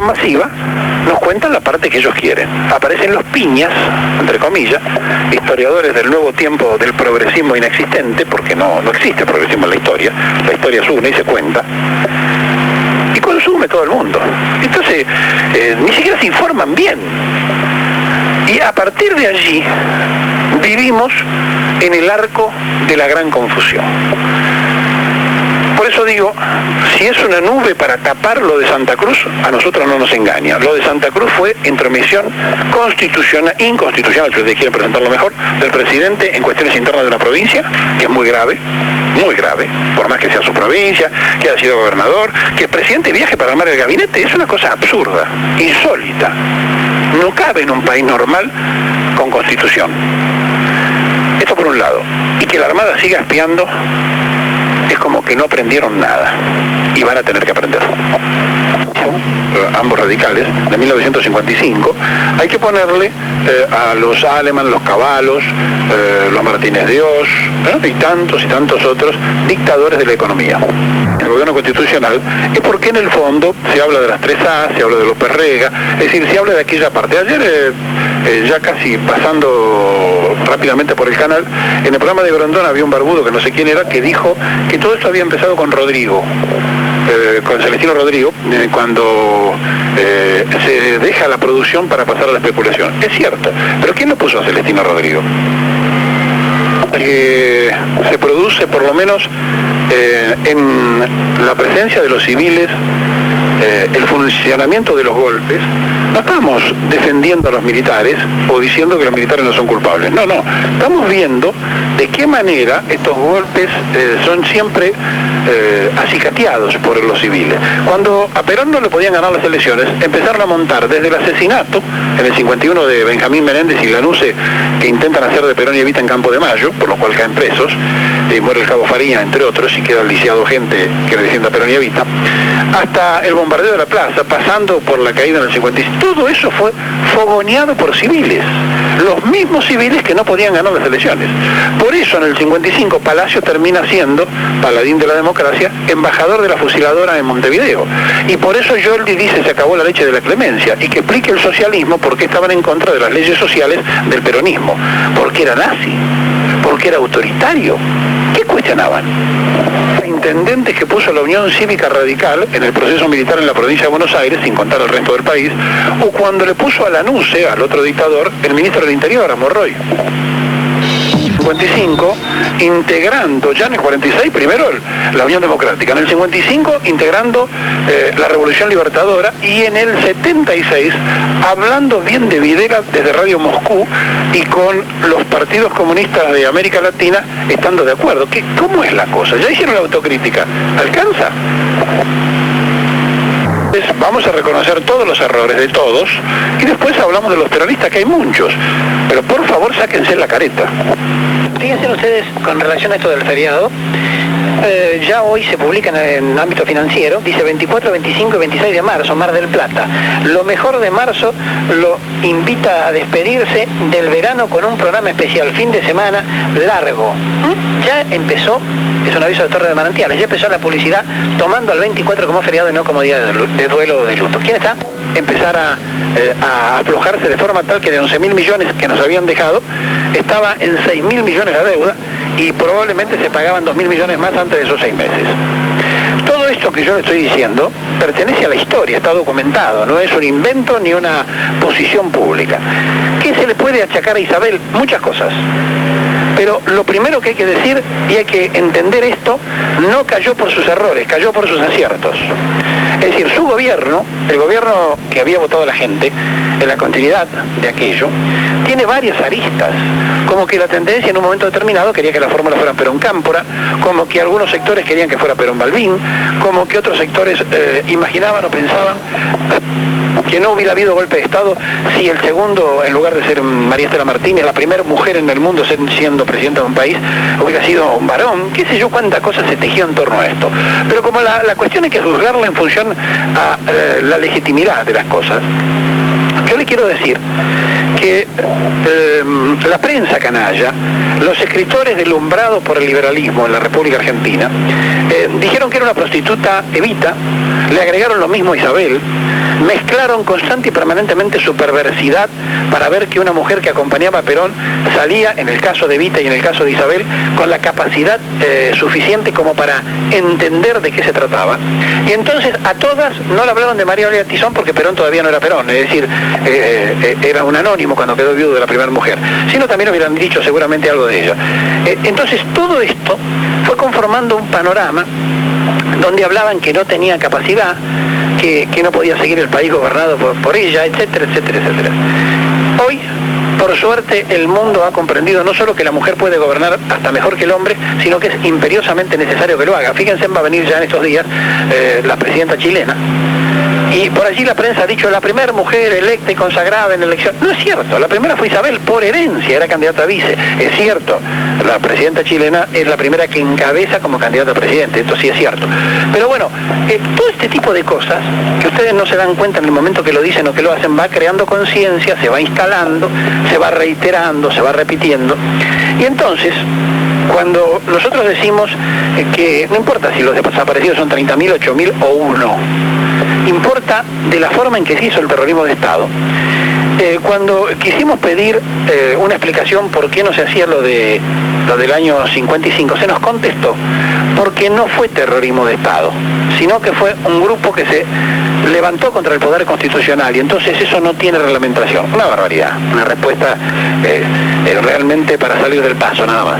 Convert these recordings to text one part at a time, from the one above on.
masiva, nos cuentan la parte que ellos quieren. Aparecen los piñas, entre comillas, historiadores del nuevo tiempo del progresismo inexistente, porque no existe progresismo en la historia es una y se cuenta, y consume todo el mundo. Entonces, ni siquiera se informan bien. Y a partir de allí, vivimos en el arco de la gran confusión. Por eso digo, si es una nube para tapar lo de Santa Cruz, a nosotros no nos engaña. Lo de Santa Cruz fue intromisión inconstitucional, si ustedes quieren presentarlo mejor, del presidente en cuestiones internas de la provincia, que es muy grave, por más que sea su provincia, que haya sido gobernador, que el presidente viaje para armar el gabinete, es una cosa absurda, insólita. No cabe en un país normal con constitución. Esto por un lado. Y que la Armada siga espiando es como que no aprendieron nada y van a tener que aprender. Ambos radicales, de 1955, hay que ponerle a los Aleman, los Cavalos, los Martínez de Oz, y tantos otros dictadores de la economía. El gobierno constitucional es porque en el fondo se habla de las 3A, se habla de López Rega, es decir, se habla de aquella parte. Ayer, ya casi pasando rápidamente por el canal, en el programa de Grondón había un barbudo que no sé quién era, que dijo que todo esto había empezado con Rodrigo, con Celestino Rodrigo, cuando se deja la producción para pasar a la especulación. Es cierto, pero ¿quién lo puso a Celestino Rodrigo? Se produce por lo menos en la presencia de los civiles, el funcionamiento de los golpes. No estamos defendiendo a los militares o diciendo que los militares no son culpables. No. Estamos viendo de qué manera estos golpes son siempre acicateados por los civiles. Cuando a Perón no le podían ganar las elecciones, empezaron a montar desde el asesinato en el 51 de Benjamín Menéndez y Lanuse, que intentan hacer de Perón y Evita en Campo de Mayo, por lo cual caen presos, y muere el cabo Faría, entre otros, y queda lisiado gente que le defienda a Perón y Evita, hasta el bombardeo de la plaza, pasando por la caída en el 55. Todo eso fue fogoneado por civiles, los mismos civiles que no podían ganar las elecciones. Por eso en el 55 Palacio termina siendo, paladín de la democracia, embajador de la fusiladora en Montevideo. Y por eso Yoldi dice se acabó la leche de la clemencia, y que explique el socialismo por qué estaban en contra de las leyes sociales del peronismo. Porque era nazi, porque era autoritario. ¿Qué cuestionaban? Intendentes que puso la Unión Cívica Radical en el proceso militar en la provincia de Buenos Aires, sin contar el resto del país, o cuando le puso a Lanuse, al otro dictador, el ministro del Interior, a Morroy. 55, integrando, ya en el 46, primero la Unión Democrática, en el 55, integrando la Revolución Libertadora, y en el 76, hablando bien de Videla desde Radio Moscú, y con los partidos comunistas de América Latina, estando de acuerdo. ¿Cómo es la cosa? ¿Ya hicieron la autocrítica? ¿Alcanza? Vamos a reconocer todos los errores de todos, y después hablamos de los peronistas, que hay muchos, pero por favor sáquense la careta. Fíjense ustedes, con relación a esto del feriado, ya hoy se publica en el ámbito financiero, dice 24, 25 y 26 de marzo, Mar del Plata. Lo mejor de marzo lo invita a despedirse del verano con un programa especial, fin de semana largo. Ya empezó, es un aviso de Torre de Manantiales, ya empezó la publicidad tomando al 24 como feriado y no como día de duelo o de luto. ¿Quién está? Empezar a aflojarse de forma tal que de 11.000 millones que nos habían dejado, estaba en 6.000 millones de deuda, y probablemente se pagaban 2.000 millones más antes de esos 6 meses. Todo esto que yo le estoy diciendo pertenece a la historia, está documentado, no es un invento ni una posición pública. ¿Qué se le puede achacar a Isabel? Muchas cosas. Pero lo primero que hay que decir, y hay que entender esto, no cayó por sus errores, cayó por sus aciertos. Es decir, su gobierno, el gobierno que había votado la gente, en la continuidad de aquello, tiene varias aristas, como que la tendencia en un momento determinado quería que la fórmula fuera Perón Cámpora, como que algunos sectores querían que fuera Perón Balbín, como que otros sectores imaginaban o pensaban que no hubiera habido golpe de Estado si el segundo, en lugar de ser María Estela Martínez, la primera mujer en el mundo siendo presidenta de un país, hubiera sido un varón. Qué sé yo cuántas cosas se tejió en torno a esto. Pero como la cuestión hay que juzgarla en función a la legitimidad de las cosas, Yo le quiero decir que la prensa canalla, los escritores deslumbrados por el liberalismo en la República Argentina, dijeron que era una prostituta Evita, le agregaron lo mismo a Isabel, mezclaron constante y permanentemente su perversidad para ver que una mujer que acompañaba a Perón salía, en el caso de Evita y en el caso de Isabel, con la capacidad suficiente como para entender de qué se trataba. Y entonces a todas no le hablaron de María Aurelia Tizón porque Perón todavía no era Perón, es decir, era un anónimo cuando quedó viudo de la primera mujer, sino también hubieran dicho seguramente algo de ella. Entonces todo esto fue conformando un panorama donde hablaban que no tenía capacidad, que no podía seguir el país gobernado por ella, etcétera, etcétera, etcétera. Hoy, por suerte, el mundo ha comprendido no solo que la mujer puede gobernar hasta mejor que el hombre, sino que es imperiosamente necesario que lo haga. Fíjense, va a venir ya en estos días la presidenta chilena. Y por allí la prensa ha dicho, la primera mujer electa y consagrada en la elección. No es cierto, la primera fue Isabel, por herencia, era candidata a vice. Es cierto, la presidenta chilena es la primera que encabeza como candidata a presidente, esto sí es cierto. Pero bueno, todo este tipo de cosas, que ustedes no se dan cuenta en el momento que lo dicen o que lo hacen, va creando conciencia, se va instalando, se va reiterando, se va repitiendo. Y entonces, cuando nosotros decimos que no importa si los desaparecidos son 30.000, 8.000 o 1, importa de la forma en que se hizo el terrorismo de Estado. Cuando quisimos pedir una explicación por qué no se hacía lo del año 55, se nos contestó porque no fue terrorismo de Estado, sino que fue un grupo que se levantó contra el poder constitucional y entonces eso no tiene reglamentación. Una barbaridad, una respuesta realmente para salir del paso nada más.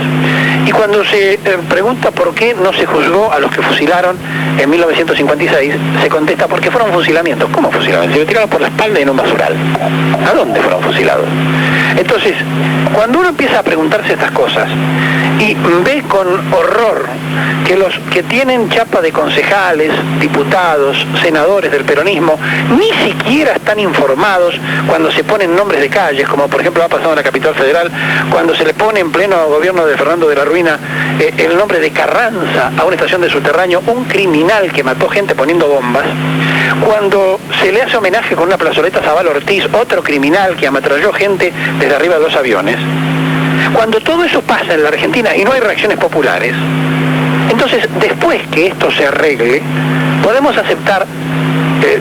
Y cuando se pregunta por qué no se juzgó a los que fusilaron en 1956, se contesta porque fueron fusilamientos. ¿Cómo fusilamientos? Se lo tiraron por la espalda y en un basural. ¿A dónde fueron fusilados? Entonces, cuando uno empieza a preguntarse estas cosas y ve con horror que los que tienen chapa de concejales, diputados, senadores del peronismo, ni siquiera están informados cuando se ponen nombres de calles, como por ejemplo ha pasado en la capital federal, cuando se le pone en pleno gobierno de Fernando de la Ruina el nombre de Carranza a una estación de subterráneo, un criminal que mató gente poniendo bombas, cuando se le hace homenaje con una plazoleta a Zabal Ortiz, otro criminal que ametralló gente desde arriba de 2 aviones, cuando todo eso pasa en la Argentina y no hay reacciones populares, entonces después que esto se arregle, podemos aceptar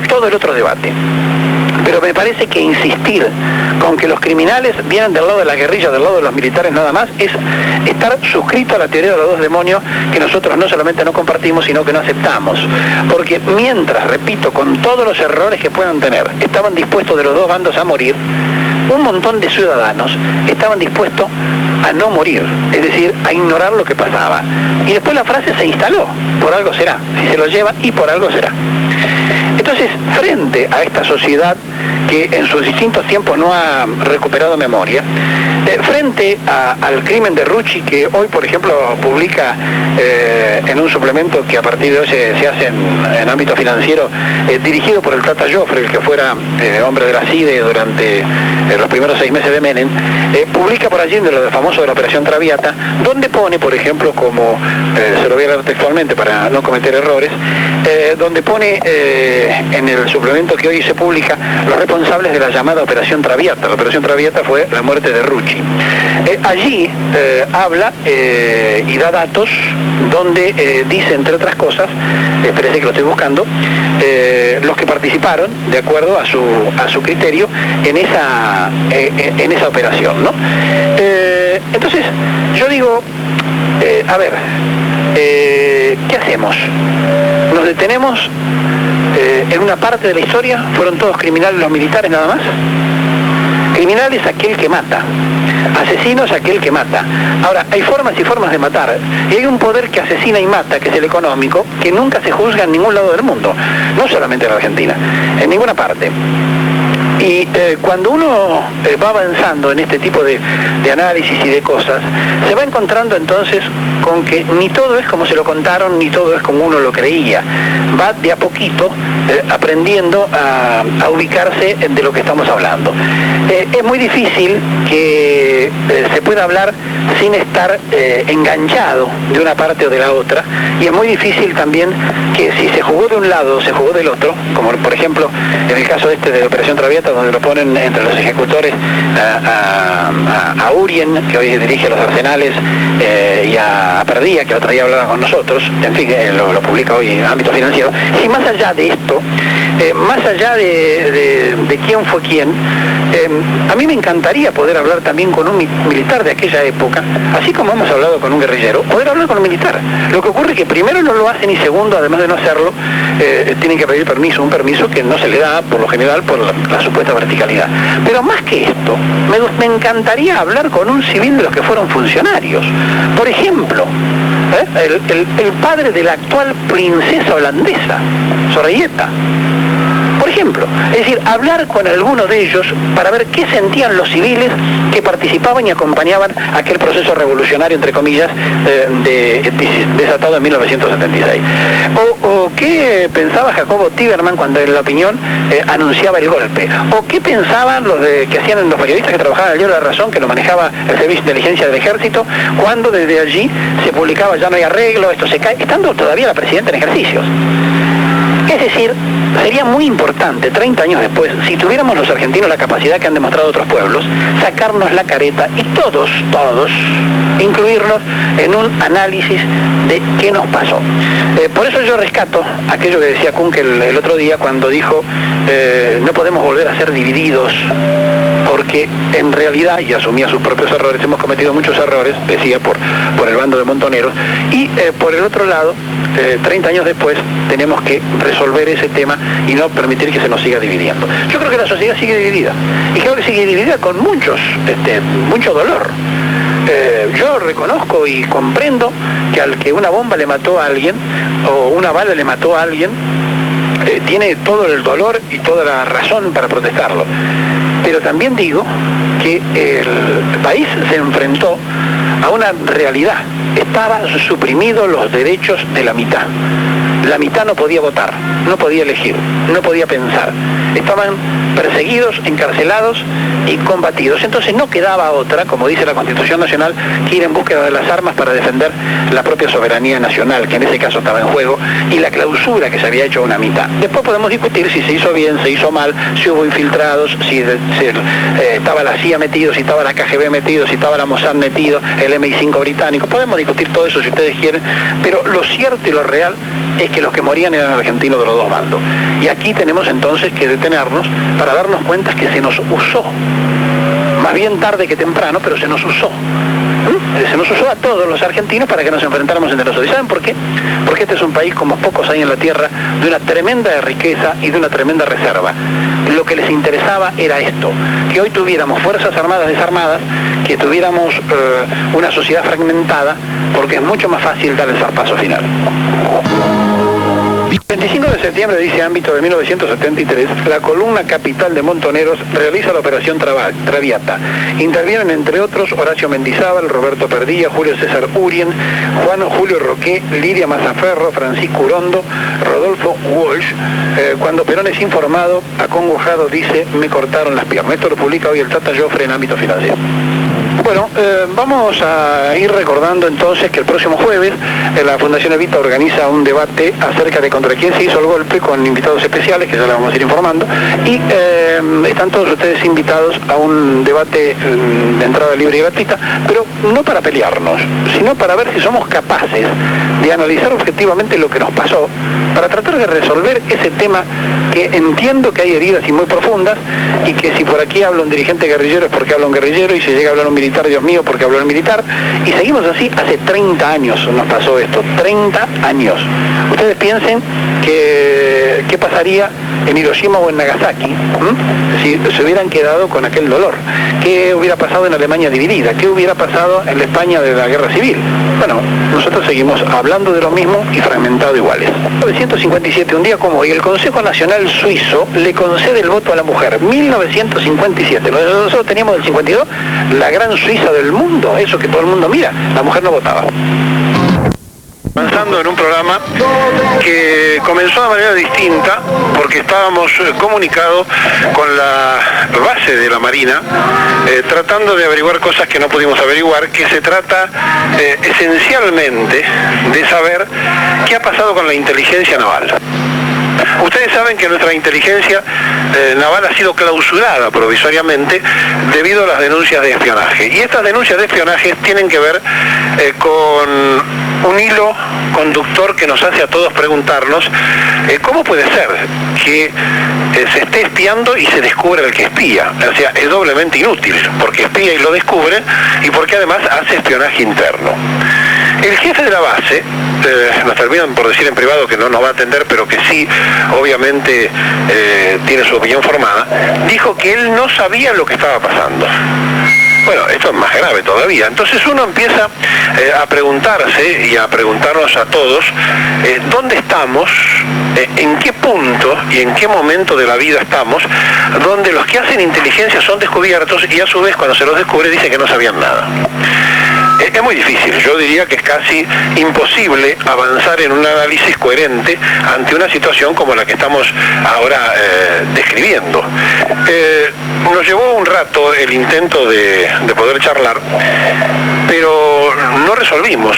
todo el otro debate. Pero me parece que insistir con que los criminales vienen del lado de la guerrilla, del lado de los militares nada más, es estar suscrito a la teoría de los 2 demonios que nosotros no solamente no compartimos, sino que no aceptamos. Porque mientras, repito, con todos los errores que puedan tener, estaban dispuestos de los 2 bandos a morir, un montón de ciudadanos estaban dispuestos a no morir, es decir, a ignorar lo que pasaba. Y después la frase se instaló, por algo será, si se lo lleva y por algo será. Entonces, frente a esta sociedad que en sus distintos tiempos no ha recuperado memoria, frente al crimen de Rucci, que hoy, por ejemplo, publica en un suplemento que a partir de hoy se hace en ámbito financiero, dirigido por el Tata Joffre, el que fuera hombre de la CIDE durante los primeros 6 meses de Menem, publica por allí de lo famoso de la Operación Traviata, donde pone, por ejemplo, como, se lo voy a leer textualmente para no cometer errores, donde pone en el suplemento que hoy se publica los responsables de la llamada Operación Traviata. La Operación Traviata fue la muerte de Rucci. Allí habla y da datos donde dice, entre otras cosas, parece que lo estoy buscando, los que participaron, de acuerdo a su criterio, en esa operación, ¿no? Entonces, yo digo, a ver, ¿qué hacemos? ¿Nos detenemos en una parte de la historia? ¿Fueron todos criminales los militares nada más? Criminal es aquel que mata, asesino es aquel que mata. Ahora, hay formas y formas de matar, y hay un poder que asesina y mata, que es el económico, que nunca se juzga en ningún lado del mundo, no solamente en Argentina, en ninguna parte. Y cuando uno va avanzando en este tipo de análisis y de cosas, se va encontrando entonces con que ni todo es como se lo contaron, ni todo es como uno lo creía. Va de a poquito aprendiendo a ubicarse de lo que estamos hablando. Es muy difícil que se pueda hablar sin estar enganchado de una parte o de la otra, y es muy difícil también que si se jugó de un lado o se jugó del otro, como por ejemplo en el caso de la Operación Traviata, Plata, donde lo ponen entre los ejecutores a Urien, que hoy dirige los Arsenales, y a Perdía, que otro día hablaba con nosotros, en fin, lo publica hoy en Ámbito Financiero. Y más allá de esto, más allá de quién fue quién, a mí me encantaría poder hablar también con un militar de aquella época, así como hemos hablado con un guerrillero, poder hablar con un militar. Lo que ocurre es que primero no lo hacen y segundo, además de no hacerlo, tienen que pedir permiso, un permiso que no se le da por lo general por la supuesta verticalidad. Pero más que esto, me encantaría hablar con un civil de los que fueron funcionarios. Por ejemplo, el padre de la actual princesa holandesa, Sorayeta. Por ejemplo, es decir, hablar con alguno de ellos para ver qué sentían los civiles que participaban y acompañaban aquel proceso revolucionario, entre comillas, desatado en 1976. O qué pensaba Jacobo Tiberman cuando en La Opinión anunciaba el golpe. O qué pensaban que hacían los periodistas que trabajaban en el diario La Razón, que lo manejaba el Servicio de Inteligencia del Ejército, cuando desde allí se publicaba ya no hay arreglo, esto se cae, estando todavía la presidenta en ejercicios. Es decir, sería muy importante, 30 años después, si tuviéramos los argentinos la capacidad que han demostrado otros pueblos, sacarnos la careta y todos, incluirnos en un análisis de qué nos pasó. Por eso yo rescato aquello que decía Kunkel el otro día cuando dijo, no podemos volver a ser divididos, porque en realidad, y asumía sus propios errores, hemos cometido muchos errores, decía, por el bando de montoneros, y por el otro lado, 30 años después, tenemos que resolver ese tema y no permitir que se nos siga dividiendo. Yo creo que la sociedad sigue dividida, y creo que sigue dividida con mucho dolor. Yo reconozco y comprendo que al que una bomba le mató a alguien, o una bala le mató a alguien, tiene todo el dolor y toda la razón para protestarlo. Pero también digo que el país se enfrentó a una realidad. Estaban suprimidos los derechos de la mitad. La mitad no podía votar, no podía elegir, no podía pensar. Estaban perseguidos, encarcelados y combatidos. Entonces no quedaba otra, como dice la Constitución Nacional, que ir en búsqueda de las armas para defender la propia soberanía nacional, que en ese caso estaba en juego, y la clausura que se había hecho a una mitad. Después podemos discutir si se hizo bien, se hizo mal, si hubo infiltrados, si estaba la CIA metido, si estaba la KGB metido, si estaba la Mossad metido, el MI5 británico. Podemos discutir todo eso si ustedes quieren, pero lo cierto y lo real es que los que morían eran argentinos de los dos bandos. Y aquí tenemos entonces que detenernos para darnos cuenta que se nos usó, más bien tarde que temprano, pero se nos usó. Se nos usó a todos los argentinos para que nos enfrentáramos entre nosotros. ¿Y saben por qué? Porque este es un país como pocos hay en la tierra, de una tremenda riqueza y de una tremenda reserva. Lo que les interesaba era esto, que hoy tuviéramos fuerzas armadas desarmadas, que tuviéramos una sociedad fragmentada, porque es mucho más fácil dar el zarpazo final. 25 de septiembre, dice Ámbito, de 1973, la columna capital de Montoneros realiza la operación Traviata. Intervienen, entre otros, Horacio Mendizábal, Roberto Perdía, Julio César Urien, Julio Roqué, Lidia Mazzaferro, Francisco Urondo, Rodolfo Walsh. Cuando Perón es informado, acongojado, dice, me cortaron las piernas. Esto lo publica hoy el Tata Joffre en Ámbito Financiero. Bueno, vamos a ir recordando entonces que el próximo jueves la Fundación Evita organiza un debate acerca de contra quién se hizo el golpe con invitados especiales, que ya les vamos a ir informando, y están todos ustedes invitados a un debate de entrada libre y gratuita, pero no para pelearnos, sino para ver si somos capaces de analizar objetivamente lo que nos pasó, para tratar de resolver ese tema que entiendo que hay heridas y muy profundas, y que si por aquí habla un dirigente guerrillero es porque habla un guerrillero, y si llega a hablar un militar, Dios mío, porque habló el militar, y seguimos así. Hace 30 años nos pasó esto, 30 años. Ustedes piensen que qué pasaría en Hiroshima o en Nagasaki si se hubieran quedado con aquel dolor. ¿Qué hubiera pasado en Alemania dividida? ¿Qué hubiera pasado en la España de la guerra civil? Bueno, nosotros seguimos hablando de lo mismo y fragmentado iguales. 1957, un día como hoy, el Consejo Nacional Suizo le concede el voto a la mujer. 1957. Nosotros teníamos el 52, la gran Suiza del mundo, eso que todo el mundo mira. La mujer no votaba. Avanzando en un programa que comenzó de manera distinta porque estábamos comunicados con la base de la Marina, tratando de averiguar cosas que no pudimos averiguar, que se trata esencialmente de saber qué ha pasado con la inteligencia naval. Ustedes saben que nuestra inteligencia naval ha sido clausurada provisoriamente debido a las denuncias de espionaje. Y estas denuncias de espionaje tienen que ver con un hilo conductor que nos hace a todos preguntarnos cómo puede ser que se esté espiando y se descubra el que espía. O sea, es doblemente inútil, porque espía y lo descubre, y porque además hace espionaje interno. El jefe de la base, nos terminan por decir en privado que no nos va a atender, pero que sí, obviamente, tiene su opinión formada, dijo que él no sabía lo que estaba pasando. Bueno, esto es más grave todavía. Entonces uno empieza a preguntarse y a preguntarnos a todos dónde estamos, en qué punto y en qué momento de la vida estamos, donde los que hacen inteligencia son descubiertos y a su vez cuando se los descubre dicen que no sabían nada. Es muy difícil, yo diría que es casi imposible avanzar en un análisis coherente ante una situación como la que estamos ahora describiendo. Nos llevó un rato el intento de poder charlar, pero no resolvimos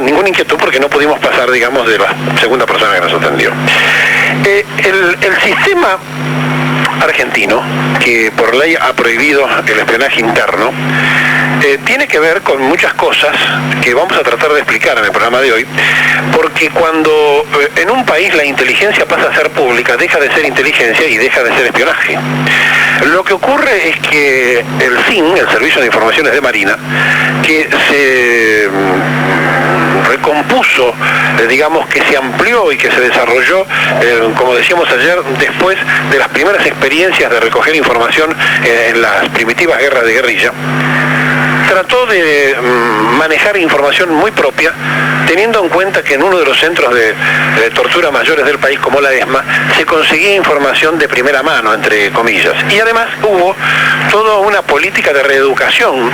ninguna inquietud porque no pudimos pasar, digamos, de la segunda persona que nos atendió. El sistema argentino, que por ley ha prohibido el espionaje interno, tiene que ver con muchas cosas que vamos a tratar de explicar en el programa de hoy, porque cuando en un país la inteligencia pasa a ser pública, deja de ser inteligencia y deja de ser espionaje. Lo que ocurre es que el SIN, el Servicio de Informaciones de Marina, que se recompuso, digamos que se amplió y que se desarrolló, como decíamos ayer, después de las primeras experiencias de recoger información en las primitivas guerras de guerrilla, trató de manejar información muy propia, teniendo en cuenta que en uno de los centros de tortura mayores del país, como la ESMA, se conseguía información de primera mano, entre comillas. Y además hubo toda una política de reeducación,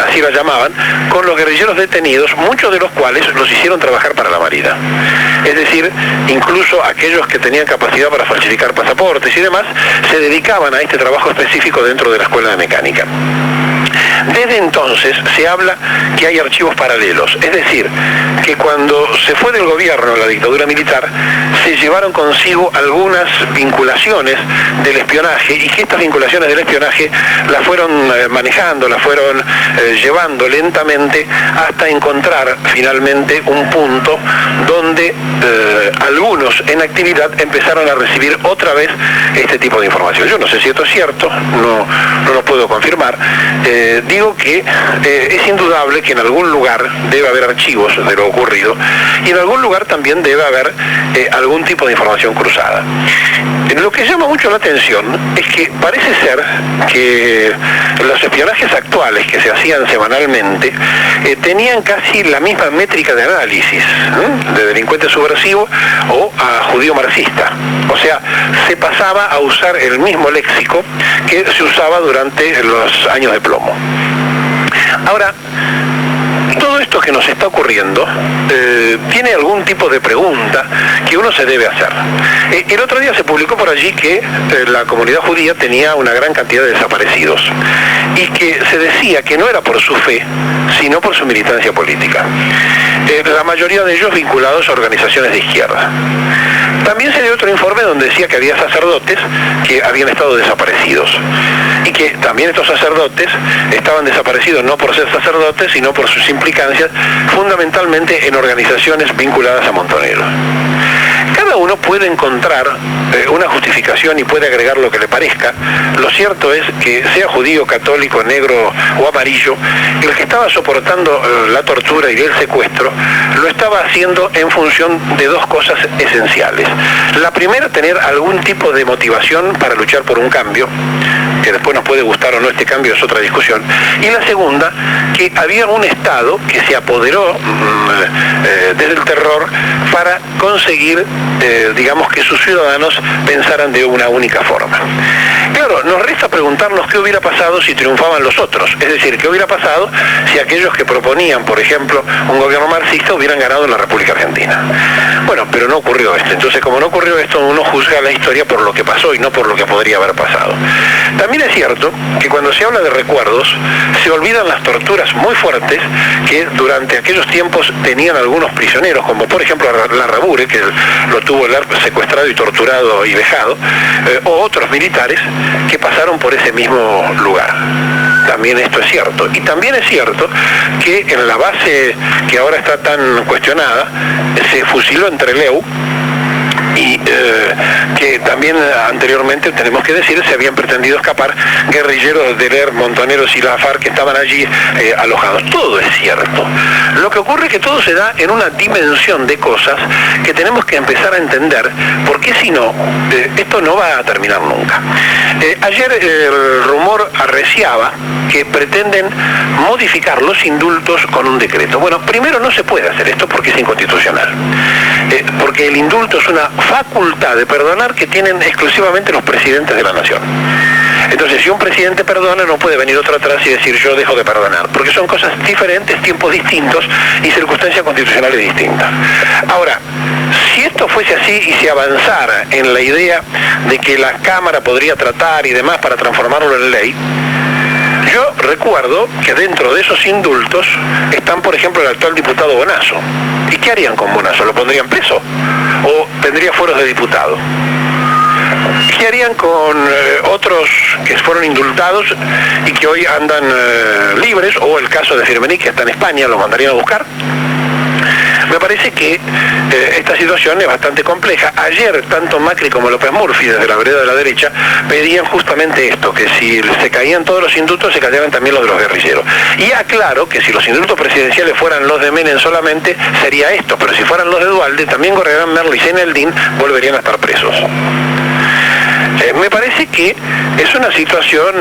así la llamaban, con los guerrilleros detenidos, muchos de los cuales los hicieron trabajar para la Marina. Es decir, incluso aquellos que tenían capacidad para falsificar pasaportes y demás, se dedicaban a este trabajo específico dentro de la Escuela de Mecánica. Desde entonces se habla que hay archivos paralelos, es decir, que cuando se fue del gobierno la dictadura militar, se llevaron consigo algunas vinculaciones del espionaje y que estas vinculaciones del espionaje las fueron manejando, las fueron llevando lentamente hasta encontrar finalmente un punto donde algunos en actividad empezaron a recibir otra vez este tipo de información. Yo no sé si esto es cierto, no lo puedo confirmar. Digo que es indudable que en algún lugar debe haber archivos de lo ocurrido y en algún lugar también debe haber algún tipo de información cruzada. Lo que llama mucho la atención es que parece ser que los espionajes actuales que se hacían semanalmente tenían casi la misma métrica de análisis, de delincuente subversivo o a judío marxista. O sea, se pasaba a usar el mismo léxico que se usaba durante los años de plomo. Ahora, todo esto que nos está ocurriendo tiene algún tipo de pregunta que uno se debe hacer. El otro día se publicó por allí que la comunidad judía tenía una gran cantidad de desaparecidos y que se decía que no era por su fe, sino por su militancia política. La mayoría de ellos vinculados a organizaciones de izquierda. También se dio otro informe donde decía que había sacerdotes que habían estado desaparecidos y que también estos sacerdotes estaban desaparecidos no por ser sacerdotes, sino por sus implicancias fundamentalmente en organizaciones vinculadas a Montoneros. Cada uno puede encontrar una justificación y puede agregar lo que le parezca. Lo cierto es que sea judío, católico, negro o amarillo, el que estaba soportando la tortura y el secuestro lo estaba haciendo en función de dos cosas esenciales. La primera, tener algún tipo de motivación para luchar por un cambio, que después nos puede gustar o no este cambio, es otra discusión. Y la segunda, que había un Estado que se apoderó desde el terror para conseguir, digamos, que sus ciudadanos pensaran de una única forma. Claro, nos resta preguntarnos qué hubiera pasado si triunfaban los otros, es decir, qué hubiera pasado si aquellos que proponían, por ejemplo, un gobierno marxista hubieran ganado en la República Argentina. Bueno, pero no ocurrió esto. Entonces, como no ocurrió esto, uno juzga la historia por lo que pasó y no por lo que podría haber pasado. También es cierto que cuando se habla de recuerdos, se olvidan las torturas muy fuertes que durante aquellos tiempos tenían algunos prisioneros, como por ejemplo Larrabure, que lo tuvo el ERP secuestrado y torturado y vejado, o otros militares que pasaron por ese mismo lugar. También esto es cierto. Y también es cierto que en la base que ahora está tan cuestionada, se fusiló en Trelew, y que también anteriormente, tenemos que decir, se habían pretendido escapar guerrilleros del ERP, montoneros y la FARC que estaban allí alojados. Todo es cierto. Lo que ocurre es que todo se da en una dimensión de cosas que tenemos que empezar a entender, porque si no, esto no va a terminar nunca. Ayer el rumor arreciaba que pretenden modificar los indultos con un decreto. Bueno, primero no se puede hacer esto porque es inconstitucional. Porque el indulto es una facultad de perdonar que tienen exclusivamente los presidentes de la nación. Entonces, si un presidente perdona, no puede venir otro atrás y decir yo dejo de perdonar, porque son cosas diferentes, tiempos distintos y circunstancias constitucionales distintas. Ahora, si esto fuese así y se avanzara en la idea de que la Cámara podría tratar y demás para transformarlo en ley, yo recuerdo que dentro de esos indultos están, por ejemplo, el actual diputado Bonazo. ¿Y qué harían con Bonazo? ¿Lo pondrían preso? ¿O tendría fueros de diputado? ¿Qué harían con otros que fueron indultados y que hoy andan libres? O el caso de Firmenich, que está en España, ¿lo mandarían a buscar? Me parece que esta situación es bastante compleja. Ayer, tanto Macri como López Murphy, desde la vereda de la derecha, pedían justamente esto, que si se caían todos los indultos, se cayeran también los de los guerrilleros. Y aclaro que si los indultos presidenciales fueran los de Menem solamente, sería esto, pero si fueran los de Duhalde, también Gorriarán, Merlo y Zeneldin volverían a estar presos. Me parece que es una situación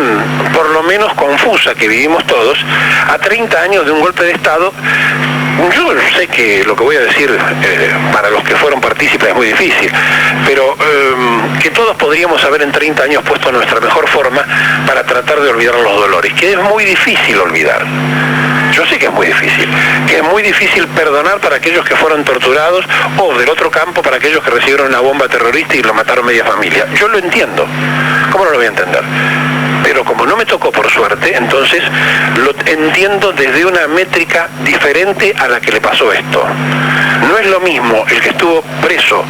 por lo menos confusa que vivimos todos a 30 años de un golpe de Estado. Yo sé que lo que voy a decir para los que fueron partícipes es muy difícil, pero que todos podríamos haber en 30 años puesto nuestra mejor forma para tratar de olvidar los dolores, que es muy difícil olvidar. Yo sé que es muy difícil perdonar para aquellos que fueron torturados, o del otro campo para aquellos que recibieron una bomba terrorista y lo mataron media familia. Yo lo entiendo. ¿Cómo no lo voy a entender? Pero como no me tocó por suerte, entonces lo entiendo desde una métrica diferente a la que le pasó esto. No es lo mismo el que estuvo preso,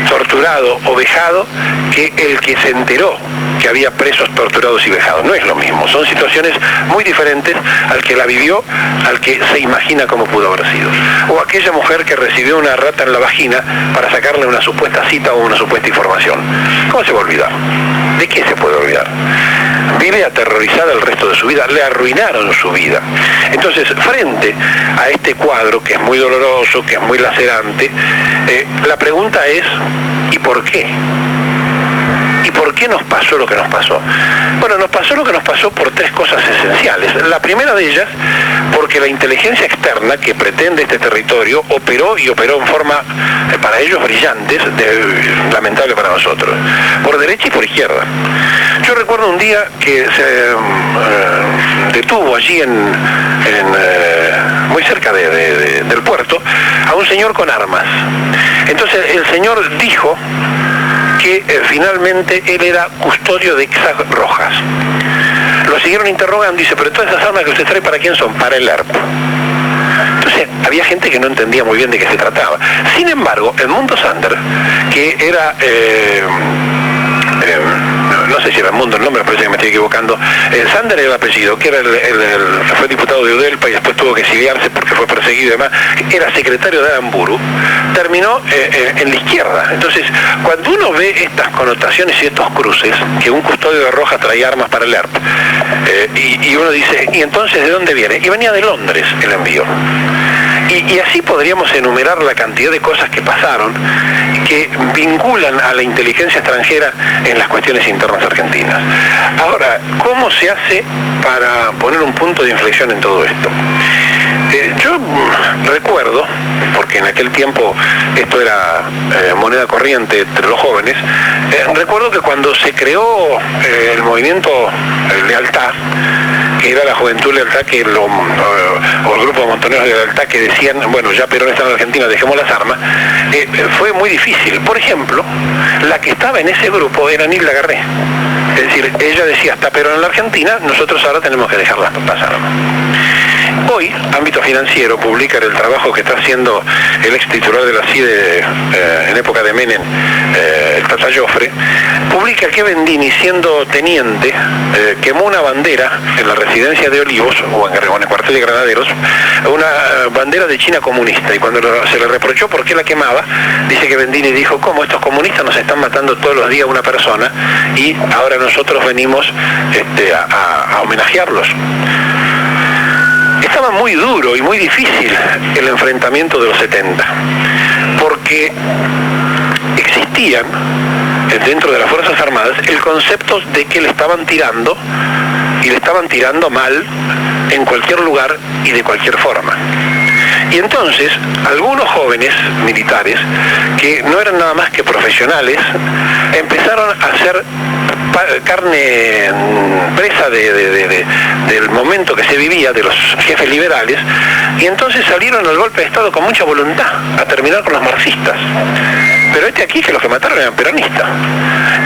torturado o vejado, que el que se enteró que había presos, torturados y vejados. No es lo mismo. Son situaciones muy diferentes al que la vivió, al que se imagina cómo pudo haber sido. O aquella mujer que recibió una rata en la vagina para sacarle una supuesta cita o una supuesta información. ¿Cómo se va a olvidar? ¿De qué se puede olvidar? Vive aterrorizada el resto de su vida, le arruinaron su vida. Entonces, frente a este cuadro que es muy doloroso, que es muy lacerante, la pregunta es, ¿y por qué? ¿Y por qué nos pasó lo que nos pasó? Bueno, nos pasó lo que nos pasó por tres cosas esenciales. La primera de ellas, porque la inteligencia externa que pretende este territorio operó en forma, para ellos, brillantes, lamentable para nosotros, por derecha y por izquierda. Yo recuerdo un día que se detuvo allí muy cerca del puerto a un señor con armas. Entonces el señor dijo que finalmente él era custodio de Xag Rojas. Lo siguieron interrogando y dice, pero todas esas armas que usted trae, ¿para quién son? Para el ERP. Entonces había gente que no entendía muy bien de qué se trataba. Sin embargo, el Mundo Sander, que era... no sé si era el Mundo el nombre, me parece que me estoy equivocando. Sander era el apellido, que era fue diputado de Udelpa y después tuvo que exiliarse porque fue perseguido y demás. Era secretario de Aramburu, terminó en la izquierda. Entonces, cuando uno ve estas connotaciones y estos cruces, que un custodio de Rojas traía armas para el ERP, y uno dice, ¿y entonces de dónde viene? Y venía de Londres el envío. Y así podríamos enumerar la cantidad de cosas que pasaron que vinculan a la inteligencia extranjera en las cuestiones internas argentinas. Ahora, ¿cómo se hace para poner un punto de inflexión en todo esto? Yo recuerdo, porque en aquel tiempo esto era moneda corriente entre los jóvenes, recuerdo que cuando se creó el movimiento Lealtad, que era la Juventud Lealtad, o el grupo de Montoneros de Lealtad, que decían, bueno, ya Perón está en Argentina, dejemos las armas, fue muy difícil. Por ejemplo, la que estaba en ese grupo era Nilda Garré. Es decir, ella decía, está Perón en la Argentina, nosotros ahora tenemos que dejar las armas. Hoy, Ámbito Financiero publica el trabajo que está haciendo el ex titular de la CIDE en época de Menem, el Tata Joffre, publica que Vendini, siendo teniente, quemó una bandera en la residencia de Olivos, o en el cuartel de Granaderos, una bandera de China comunista, y cuando se le reprochó por qué la quemaba, dice que Vendini dijo, ¿cómo estos comunistas nos están matando todos los días una persona y ahora nosotros venimos a homenajearlos? Estaba muy duro y muy difícil el enfrentamiento de los 70, porque existían dentro de las Fuerzas Armadas el concepto de que le estaban tirando, y le estaban tirando mal en cualquier lugar y de cualquier forma. Y entonces, algunos jóvenes militares, que no eran nada más que profesionales, empezaron a hacer carne presa del momento que se vivía, de los jefes liberales, y entonces salieron al golpe de Estado con mucha voluntad, a terminar con los marxistas. Pero aquí que los que mataron eran peronistas.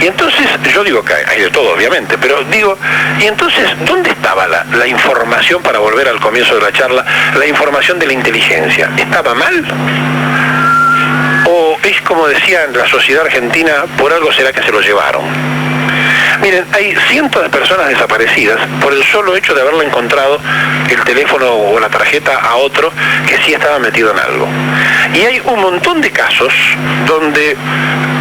Y entonces, yo digo que hay de todo, obviamente, pero digo, y entonces, ¿dónde estaba la información, para volver al comienzo de la charla, la información de la inteligencia? ¿Estaba mal? ¿O es como decían la sociedad argentina, por algo será que se lo llevaron? Miren, hay cientos de personas desaparecidas por el solo hecho de haberle encontrado el teléfono o la tarjeta a otro que sí estaba metido en algo. Y hay un montón de casos donde,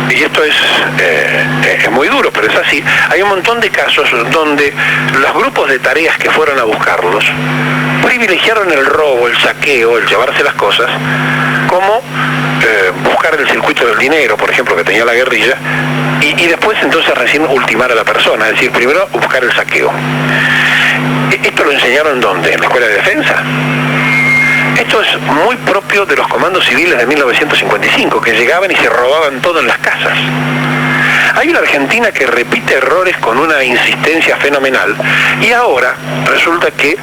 y esto es muy duro, pero es así, hay un montón de casos donde los grupos de tareas que fueron a buscarlos privilegiaron el robo, el saqueo, el llevarse las cosas, como buscar el circuito del dinero, por ejemplo, que tenía la guerrilla, y después entonces recién ultimar a la persona, es decir, primero buscar el saqueo. ¿Esto lo enseñaron dónde? ¿En la Escuela de Defensa? Esto es muy propio de los comandos civiles de 1955, que llegaban y se robaban todo en las casas. Hay una Argentina que repite errores con una insistencia fenomenal, y ahora resulta que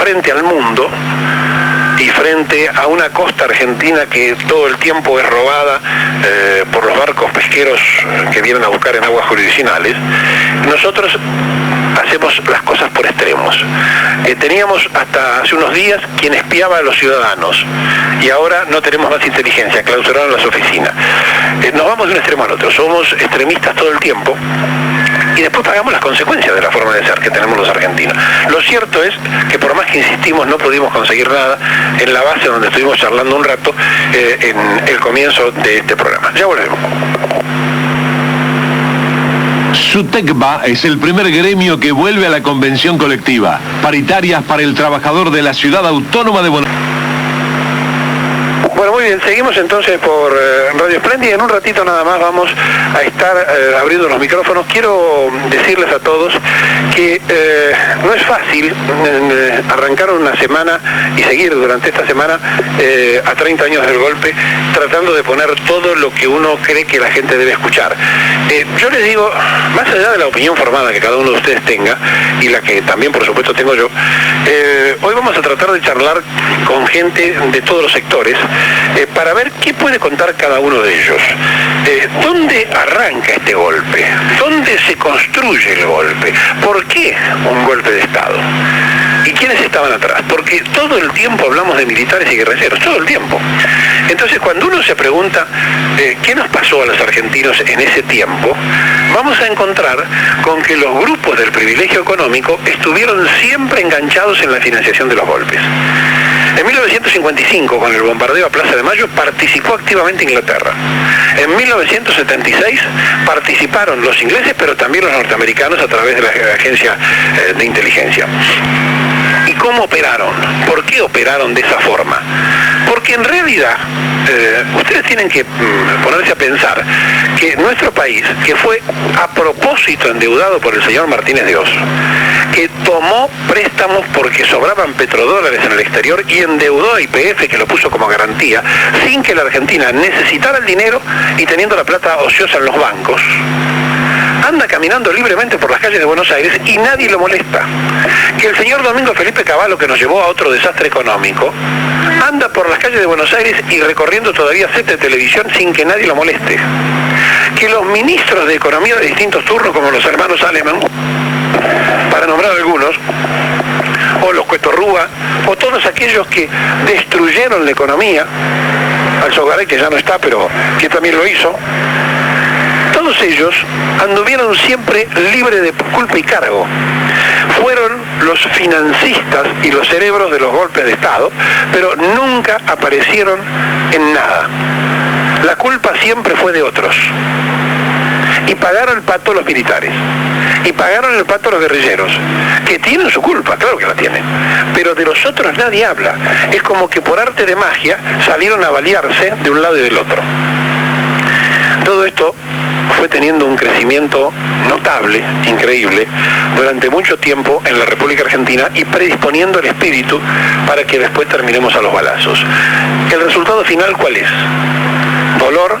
frente al mundo y frente a una costa argentina que todo el tiempo es robada por los barcos pesqueros que vienen a buscar en aguas jurisdiccionales, nosotros hacemos las cosas por extremos. Teníamos hasta hace unos días quien espiaba a los ciudadanos, y ahora no tenemos más inteligencia, clausuraron las oficinas. Nos vamos de un extremo al otro, somos extremistas todo el tiempo, y después pagamos las consecuencias de la forma de ser que tenemos los argentinos. Lo cierto es que por más que insistimos no pudimos conseguir nada en la base donde estuvimos charlando un rato en el comienzo de este programa. Ya volvemos. SUTECBA es el primer gremio que vuelve a la convención colectiva, paritarias para el trabajador de la Ciudad Autónoma de Buenos Aires. Bueno, muy bien, seguimos entonces por Radio Espléndida. En un ratito nada más vamos a estar abriendo los micrófonos. Quiero decirles a todos que no es fácil arrancar una semana y seguir durante esta semana a 30 años del golpe, tratando de poner todo lo que uno cree que la gente debe escuchar. Yo les digo, más allá de la opinión formada que cada uno de ustedes tenga, y la que también por supuesto tengo yo, hoy vamos a tratar de charlar con gente de todos los sectores, para ver qué puede contar cada uno de ellos. ¿Dónde arranca este golpe? ¿Dónde se construye el golpe? ¿Por qué un golpe de Estado? ¿Y quiénes estaban atrás? Porque todo el tiempo hablamos de militares y guerrilleros, todo el tiempo. Entonces, cuando uno se pregunta qué nos pasó a los argentinos en ese tiempo, vamos a encontrar con que los grupos del privilegio económico estuvieron siempre enganchados en la financiación de los golpes. En 1955, con el bombardeo a Plaza de Mayo, participó activamente Inglaterra. En 1976 participaron los ingleses, pero también los norteamericanos a través de la agencia de inteligencia. ¿Y cómo operaron? ¿Por qué operaron de esa forma? Porque en realidad, ustedes tienen que ponerse a pensar que nuestro país, que fue a propósito endeudado por el señor Martínez de Oz, que tomó préstamos porque sobraban petrodólares en el exterior y endeudó a YPF, que lo puso como garantía, sin que la Argentina necesitara el dinero y teniendo la plata ociosa en los bancos, anda caminando libremente por las calles de Buenos Aires y nadie lo molesta. Que el señor Domingo Felipe Cavallo, que nos llevó a otro desastre económico, anda por las calles de Buenos Aires y recorriendo todavía sets de televisión sin que nadie lo moleste. Que los ministros de Economía de distintos turnos, como los hermanos Aleman, para nombrar algunos, o los Cuetorrúa, o todos aquellos que destruyeron la economía, Alzogaray, que ya no está, pero que también lo hizo, todos ellos anduvieron siempre libres de culpa y cargo. Fueron los financistas y los cerebros de los golpes de Estado, pero nunca aparecieron en nada. La culpa siempre fue de otros. Y pagaron el pato los militares. Y pagaron el pato los guerrilleros, que tienen su culpa, claro que la tienen, pero de los otros nadie habla. Es como que por arte de magia salieron a balearse de un lado y del otro. Todo esto fue teniendo un crecimiento notable, increíble, durante mucho tiempo en la República Argentina y predisponiendo el espíritu para que después terminemos a los balazos. ¿El resultado final cuál es? Dolor,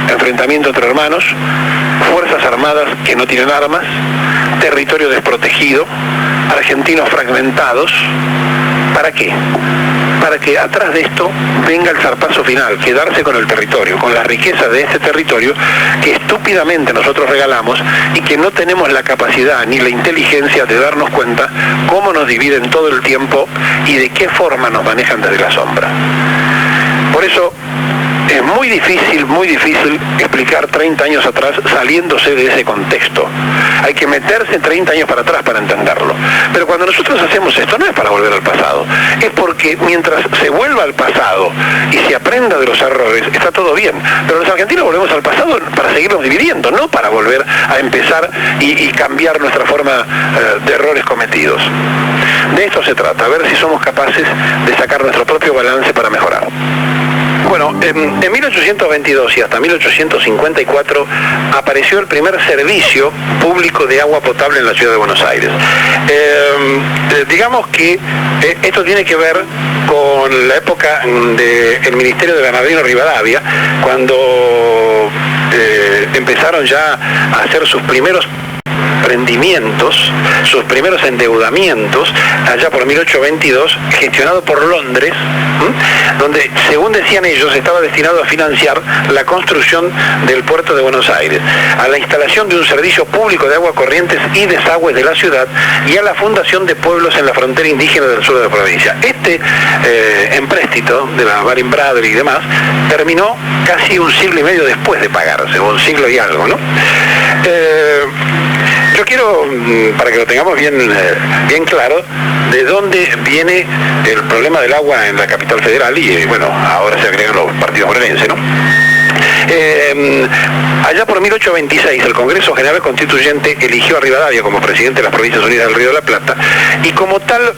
enfrentamiento entre hermanos, fuerzas armadas que no tienen armas, territorio desprotegido, argentinos fragmentados. ¿Para qué? Para que atrás de esto venga el zarpazo final, quedarse con el territorio, con la riqueza de este territorio que estúpidamente nosotros regalamos y que no tenemos la capacidad ni la inteligencia de darnos cuenta cómo nos dividen todo el tiempo y de qué forma nos manejan desde la sombra. Por eso es muy difícil explicar 30 años atrás saliéndose de ese contexto. Hay que meterse 30 años para atrás para entenderlo. Pero cuando nosotros hacemos esto no es para volver al pasado, es porque mientras se vuelva al pasado y se aprenda de los errores, está todo bien. Pero los argentinos volvemos al pasado para seguirnos dividiendo, no para volver a empezar y cambiar nuestra forma de errores cometidos. De esto se trata, a ver si somos capaces de sacar nuestro propio balance para mejorar. Bueno, en 1822 y hasta 1854 apareció el primer servicio público de agua potable en la ciudad de Buenos Aires. Digamos que esto tiene que ver con la época del Ministerio de Bernardino Rivadavia, cuando empezaron ya a hacer sus primeros rendimientos, sus primeros endeudamientos, allá por 1822, gestionado por Londres, donde, según decían ellos, estaba destinado a financiar la construcción del puerto de Buenos Aires, a la instalación de un servicio público de agua corrientes y desagües de la ciudad y a la fundación de pueblos en la frontera indígena del sur de la provincia. Este empréstito de la Baring Bradley y demás terminó casi un siglo y medio después de pagarse, o un siglo y algo, ¿no? Yo quiero, para que lo tengamos bien claro, de dónde viene el problema del agua en la capital federal y, bueno, ahora se agregan los partidos bonaerenses, ¿no? Allá por 1826 el Congreso General Constituyente eligió a Rivadavia como presidente de las Provincias Unidas del Río de la Plata y como tal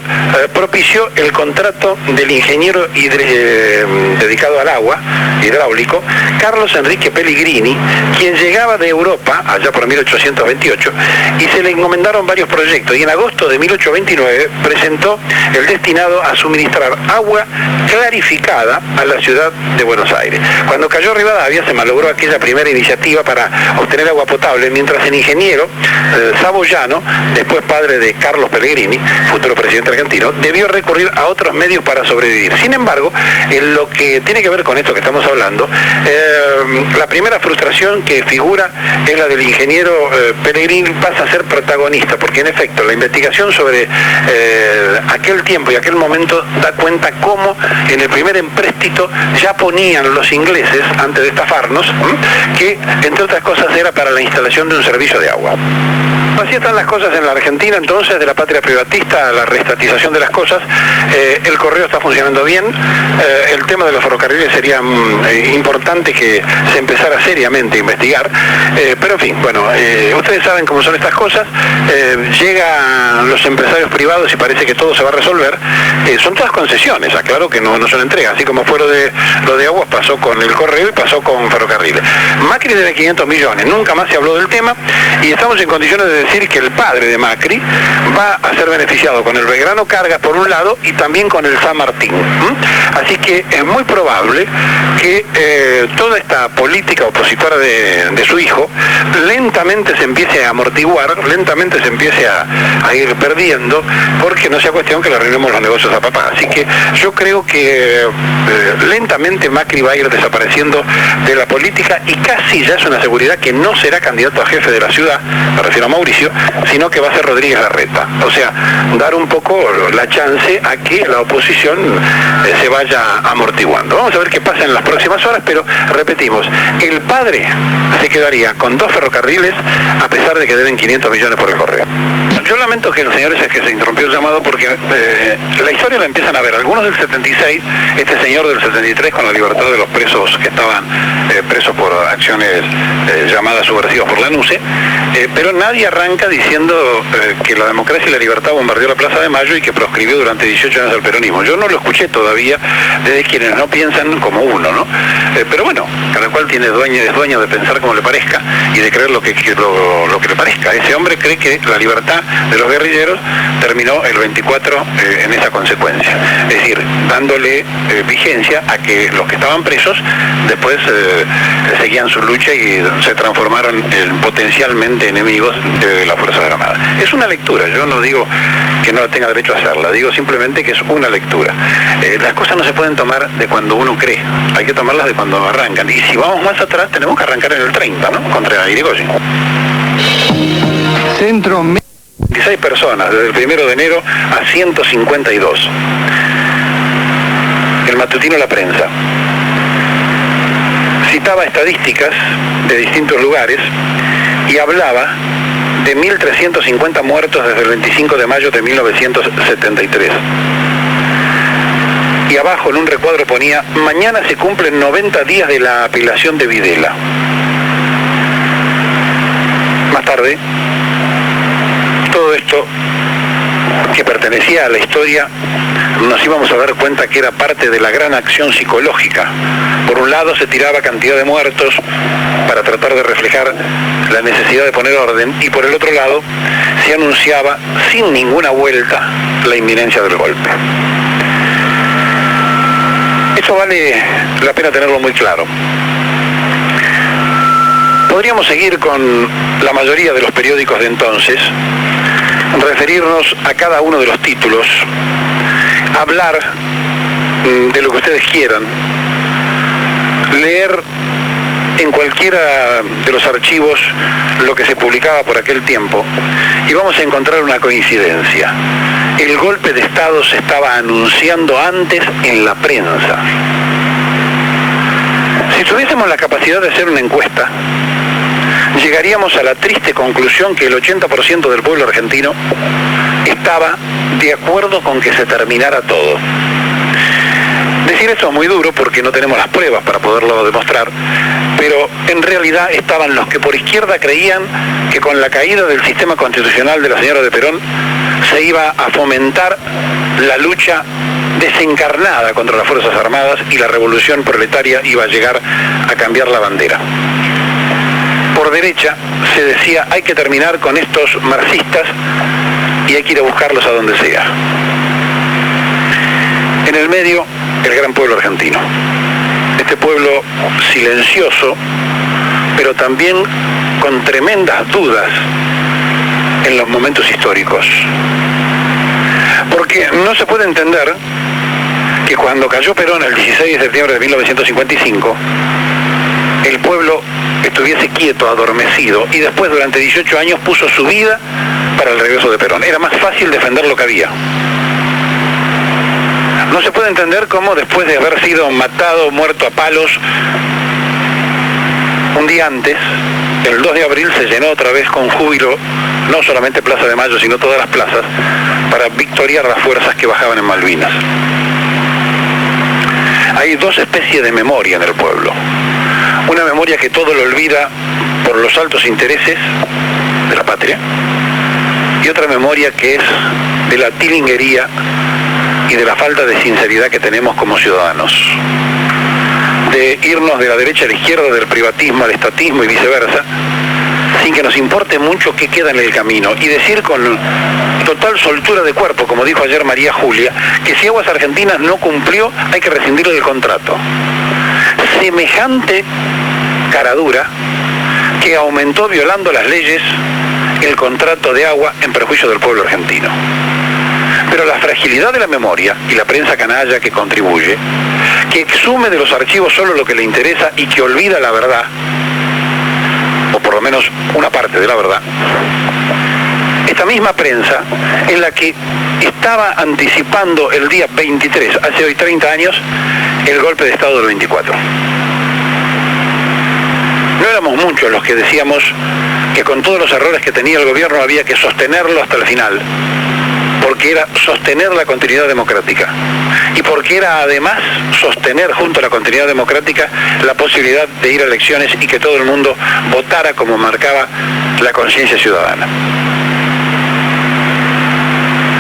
propició el contrato del ingeniero dedicado al agua, hidráulico, Carlos Enrique Pellegrini, quien llegaba de Europa, allá por 1828, y se le encomendaron varios proyectos, y en agosto de 1829 presentó el destinado a suministrar agua clarificada a la ciudad de Buenos Aires. Cuando cayó Rivadavia se malogró aquella primera iniciativa para obtener agua potable, mientras el ingeniero Saboyano, después padre de Carlos Pellegrini, futuro presidente argentino, debió recurrir a otros medios para sobrevivir. Sin embargo, en lo que tiene que ver con esto que estamos hablando, la primera frustración que figura es la del ingeniero Pellegrini, pasa a ser protagonista, porque en efecto la investigación sobre aquel tiempo y aquel momento da cuenta cómo en el primer empréstito ya ponían los ingleses, antes de estafarnos, que entre otras cosas era para la instalación de un servicio de agua. Así están las cosas en la Argentina, entonces, de la patria privatista a la reestatización de las cosas. El correo está funcionando bien. El tema de los ferrocarriles sería importante que se empezara seriamente a investigar. Pero en fin, bueno, ustedes saben cómo son estas cosas. Llegan los empresarios privados y parece que todo se va a resolver. Son todas concesiones, aclaro que no son entregas, así como fue lo de Aguas pasó con el correo y pasó con ferrocarriles. Macri debe 500 millones, nunca más se habló del tema y estamos en condiciones de decir que el padre de Macri va a ser beneficiado con el Belgrano Cargas por un lado y también con el San Martín. Así que es muy probable que toda esta política opositora de su hijo lentamente se empiece a amortiguar, lentamente se empiece a ir perdiendo, porque no sea cuestión que le arruinemos los negocios a papá. Así que yo creo que lentamente Macri va a ir desapareciendo de la política y casi ya es una seguridad que no será candidato a jefe de la ciudad, me refiero a Mauricio, sino que va a ser Rodríguez Larreta. O sea, dar un poco la chance a que la oposición se vaya amortiguando. Vamos a ver qué pasa en las próximas horas, pero repetimos, el padre se quedaría con 2 ferrocarriles a pesar de que deben 500 millones por el correo. Yo lamento que los señores es que se interrumpió el llamado porque la historia la empiezan a ver algunos del 76, este señor del 73 con la libertad de los presos que estaban presos por acciones llamadas subversivas por la NUCE, pero nadie arranca diciendo que la democracia y la libertad bombardeó la Plaza de Mayo y que proscribió durante 18 años al peronismo. Yo no lo escuché todavía desde quienes no piensan como uno, ¿no? Pero bueno, cada cual es dueño de pensar como le parezca y de creer lo que le parezca. Ese hombre cree que la libertad de los guerrilleros terminó el 24 en esa consecuencia. Es decir, dándole vigencia a que los que estaban presos después seguían su lucha y se transformaron en potencialmente enemigos de las Fuerzas Armadas. Es una lectura, yo no digo que no tenga derecho a hacerla, digo simplemente que es una lectura. Las cosas no se pueden tomar de cuando uno cree, hay que tomarlas de cuando arrancan. Y si vamos más atrás, tenemos que arrancar en el 30, ¿no? Contra Irigoyen. Centro 26 personas, desde el 1 de enero a 152. El matutino La Prensa citaba estadísticas de distintos lugares y hablaba de 1.350 muertos desde el 25 de mayo de 1973. Y abajo en un recuadro ponía: mañana se cumplen 90 días de la apelación de Videla. Más tarde, todo esto que pertenecía a la historia, nos íbamos a dar cuenta que era parte de la gran acción psicológica. Por un lado se tiraba cantidad de muertos para tratar de reflejar la necesidad de poner orden, y por el otro lado se anunciaba sin ninguna vuelta la inminencia del golpe. Eso vale la pena tenerlo muy claro. Podríamos seguir con la mayoría de los periódicos de entonces, referirnos a cada uno de los títulos, hablar de lo que ustedes quieran, leer en cualquiera de los archivos lo que se publicaba por aquel tiempo y vamos a encontrar una coincidencia. El golpe de Estado se estaba anunciando antes en la prensa. Si tuviésemos la capacidad de hacer una encuesta, llegaríamos a la triste conclusión que el 80% del pueblo argentino estaba de acuerdo con que se terminara todo. Decir esto es muy duro porque no tenemos las pruebas para poderlo demostrar, pero en realidad estaban los que por izquierda creían que con la caída del sistema constitucional de la señora de Perón se iba a fomentar la lucha desencarnada contra las Fuerzas Armadas y la revolución proletaria iba a llegar a cambiar la bandera. Por derecha se decía: hay que terminar con estos marxistas y hay que ir a buscarlos a donde sea. En el medio, el gran pueblo argentino. Este pueblo silencioso, pero también con tremendas dudas en los momentos históricos. Porque no se puede entender que cuando cayó Perón el 16 de septiembre de 1955, el pueblo estuviese quieto, adormecido, y después durante 18 años puso su vida para el regreso de Perón. Era más fácil defender lo que había. No se puede entender cómo después de haber sido matado, muerto a palos, un día antes, el 2 de abril, se llenó otra vez con júbilo, no solamente Plaza de Mayo, sino todas las plazas, para victoriar a las fuerzas que bajaban en Malvinas. Hay dos especies de memoria en el pueblo. Una memoria que todo lo olvida por los altos intereses de la patria, y otra memoria que es de la tilinguería y de la falta de sinceridad que tenemos como ciudadanos. de irnos de la derecha a la izquierda, del privatismo al estatismo y viceversa, sin que nos importe mucho qué queda en el camino, y decir con total soltura de cuerpo, como dijo ayer María Julia, que si Aguas Argentinas no cumplió, hay que rescindirle el contrato. Semejante caradura que aumentó, violando las leyes, el contrato de agua en perjuicio del pueblo argentino. Pero la fragilidad de la memoria y la prensa canalla que contribuye, que exhume de los archivos solo lo que le interesa y que olvida la verdad, o por lo menos una parte de la verdad, esta misma prensa en la que estaba anticipando el día 23, hace hoy 30 años, el golpe de Estado del 24. No éramos muchos los que decíamos que con todos los errores que tenía el gobierno había que sostenerlo hasta el final, porque era sostener la continuidad democrática y porque era además sostener junto a la continuidad democrática la posibilidad de ir a elecciones y que todo el mundo votara como marcaba la conciencia ciudadana.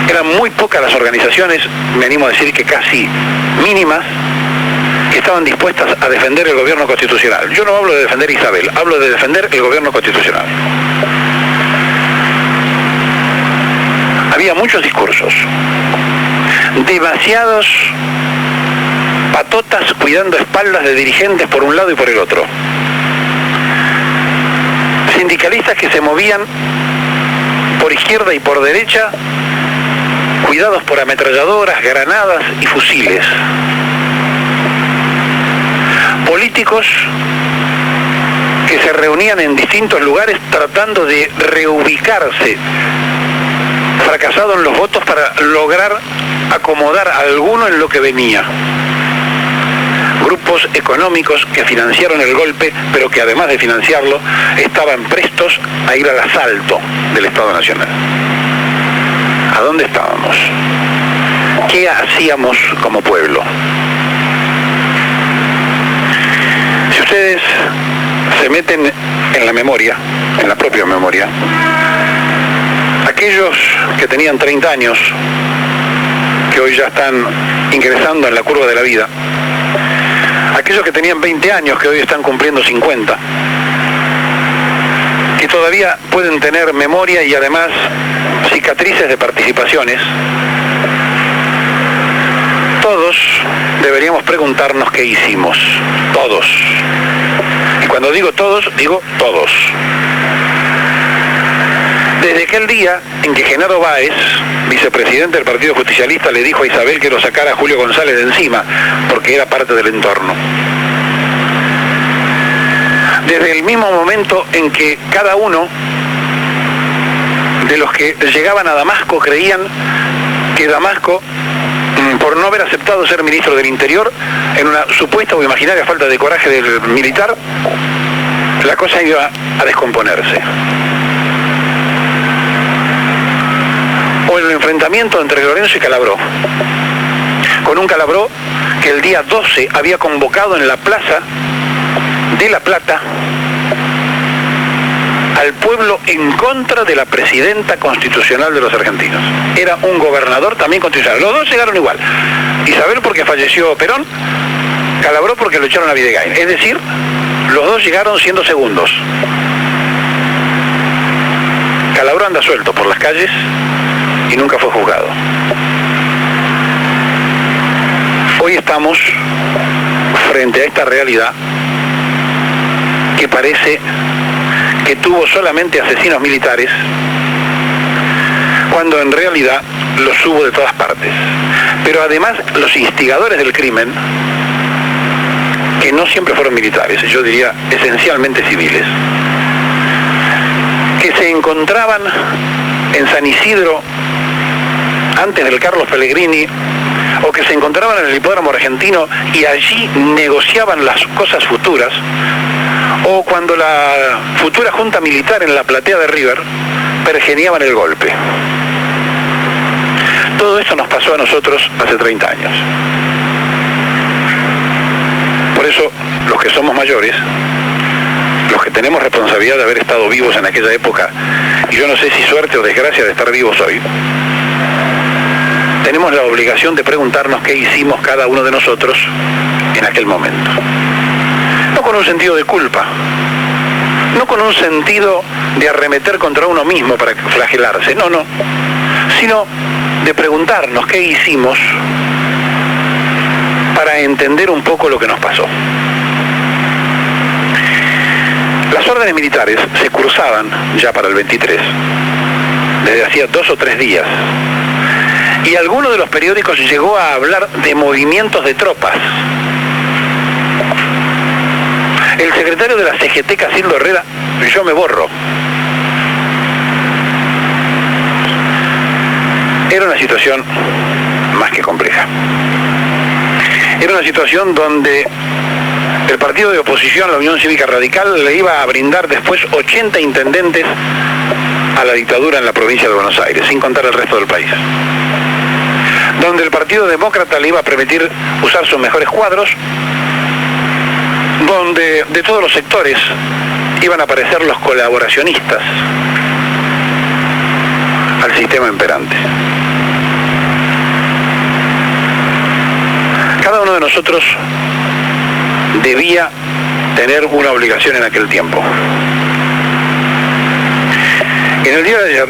Eran muy pocas las organizaciones, me animo a decir que casi mínimas, que estaban dispuestas a defender el gobierno constitucional. Yo no hablo de defender a Isabel, hablo de defender el gobierno constitucional. Había muchos discursos, demasiados patotas cuidando espaldas de dirigentes por un lado y por el otro. Sindicalistas que se movían por izquierda y por derecha, cuidados por ametralladoras, granadas y fusiles. Políticos que se reunían en distintos lugares tratando de reubicarse, fracasado en los votos, para lograr acomodar a alguno en lo que venía. Grupos económicos que financiaron el golpe, pero que además de financiarlo, estaban prestos a ir al asalto del Estado Nacional. ¿A dónde estábamos? ¿Qué hacíamos como pueblo? Si ustedes se meten en la memoria, en la propia memoria, aquellos que tenían 30 años, que hoy ya están ingresando en la curva de la vida, aquellos que tenían 20 años, que hoy están cumpliendo 50, que todavía pueden tener memoria y además cicatrices de participaciones, todos deberíamos preguntarnos qué hicimos, todos. Y cuando digo todos, digo todos. Desde aquel día en que Genaro Báez, vicepresidente del Partido Justicialista, le dijo a Isabel que lo sacara a Julio González de encima, porque era parte del entorno. Desde el mismo momento en que cada uno de los que llegaban a Damasco creían que Damasco, por no haber aceptado ser ministro del Interior, en una supuesta o imaginaria falta de coraje del militar, la cosa iba a descomponerse. O el enfrentamiento entre Lorenzo y Calabró, con un Calabró que el día 12 había convocado en la plaza de La Plata al pueblo en contra de la presidenta constitucional de los argentinos. Era un gobernador también constitucional. Los dos llegaron igual. Isabel porque falleció Perón, Calabró porque lo echaron a Videgain. Es decir, los dos llegaron siendo segundos. Calabró anda suelto por las calles y nunca fue juzgado. Hoy estamos frente a esta realidad que parece que tuvo solamente asesinos militares, cuando en realidad los hubo de todas partes. Pero además los instigadores del crimen, que no siempre fueron militares, yo diría esencialmente civiles, que se encontraban en San Isidro antes del Carlos Pellegrini, o que se encontraban en el hipódromo argentino y allí negociaban las cosas futuras, o cuando la futura junta militar en la platea de River pergeniaban el golpe. Todo esto nos pasó a nosotros hace 30 años. Por eso, los que somos mayores, los que tenemos responsabilidad de haber estado vivos en aquella época, y yo no sé si suerte o desgracia de estar vivos hoy, tenemos la obligación de preguntarnos qué hicimos cada uno de nosotros en aquel momento. con un sentido de culpa, no con un sentido de arremeter contra uno mismo para flagelarse, no, sino de preguntarnos qué hicimos para entender un poco lo que nos pasó. Las órdenes militares se cursaban ya para el 23, desde hacía 2 o 3 días, y alguno de los periódicos llegó a hablar de movimientos de tropas. El secretario de la CGT, Casildo Herrera, yo me borro. Era una situación más que compleja. Era una situación donde el partido de oposición, la Unión Cívica Radical, le iba a brindar después 80 intendentes a la dictadura en la provincia de Buenos Aires, sin contar el resto del país. Donde el Partido Demócrata le iba a permitir usar sus mejores cuadros, donde de todos los sectores iban a aparecer los colaboracionistas al sistema imperante. Cada uno de nosotros debía tener una obligación en aquel tiempo. En el día de ayer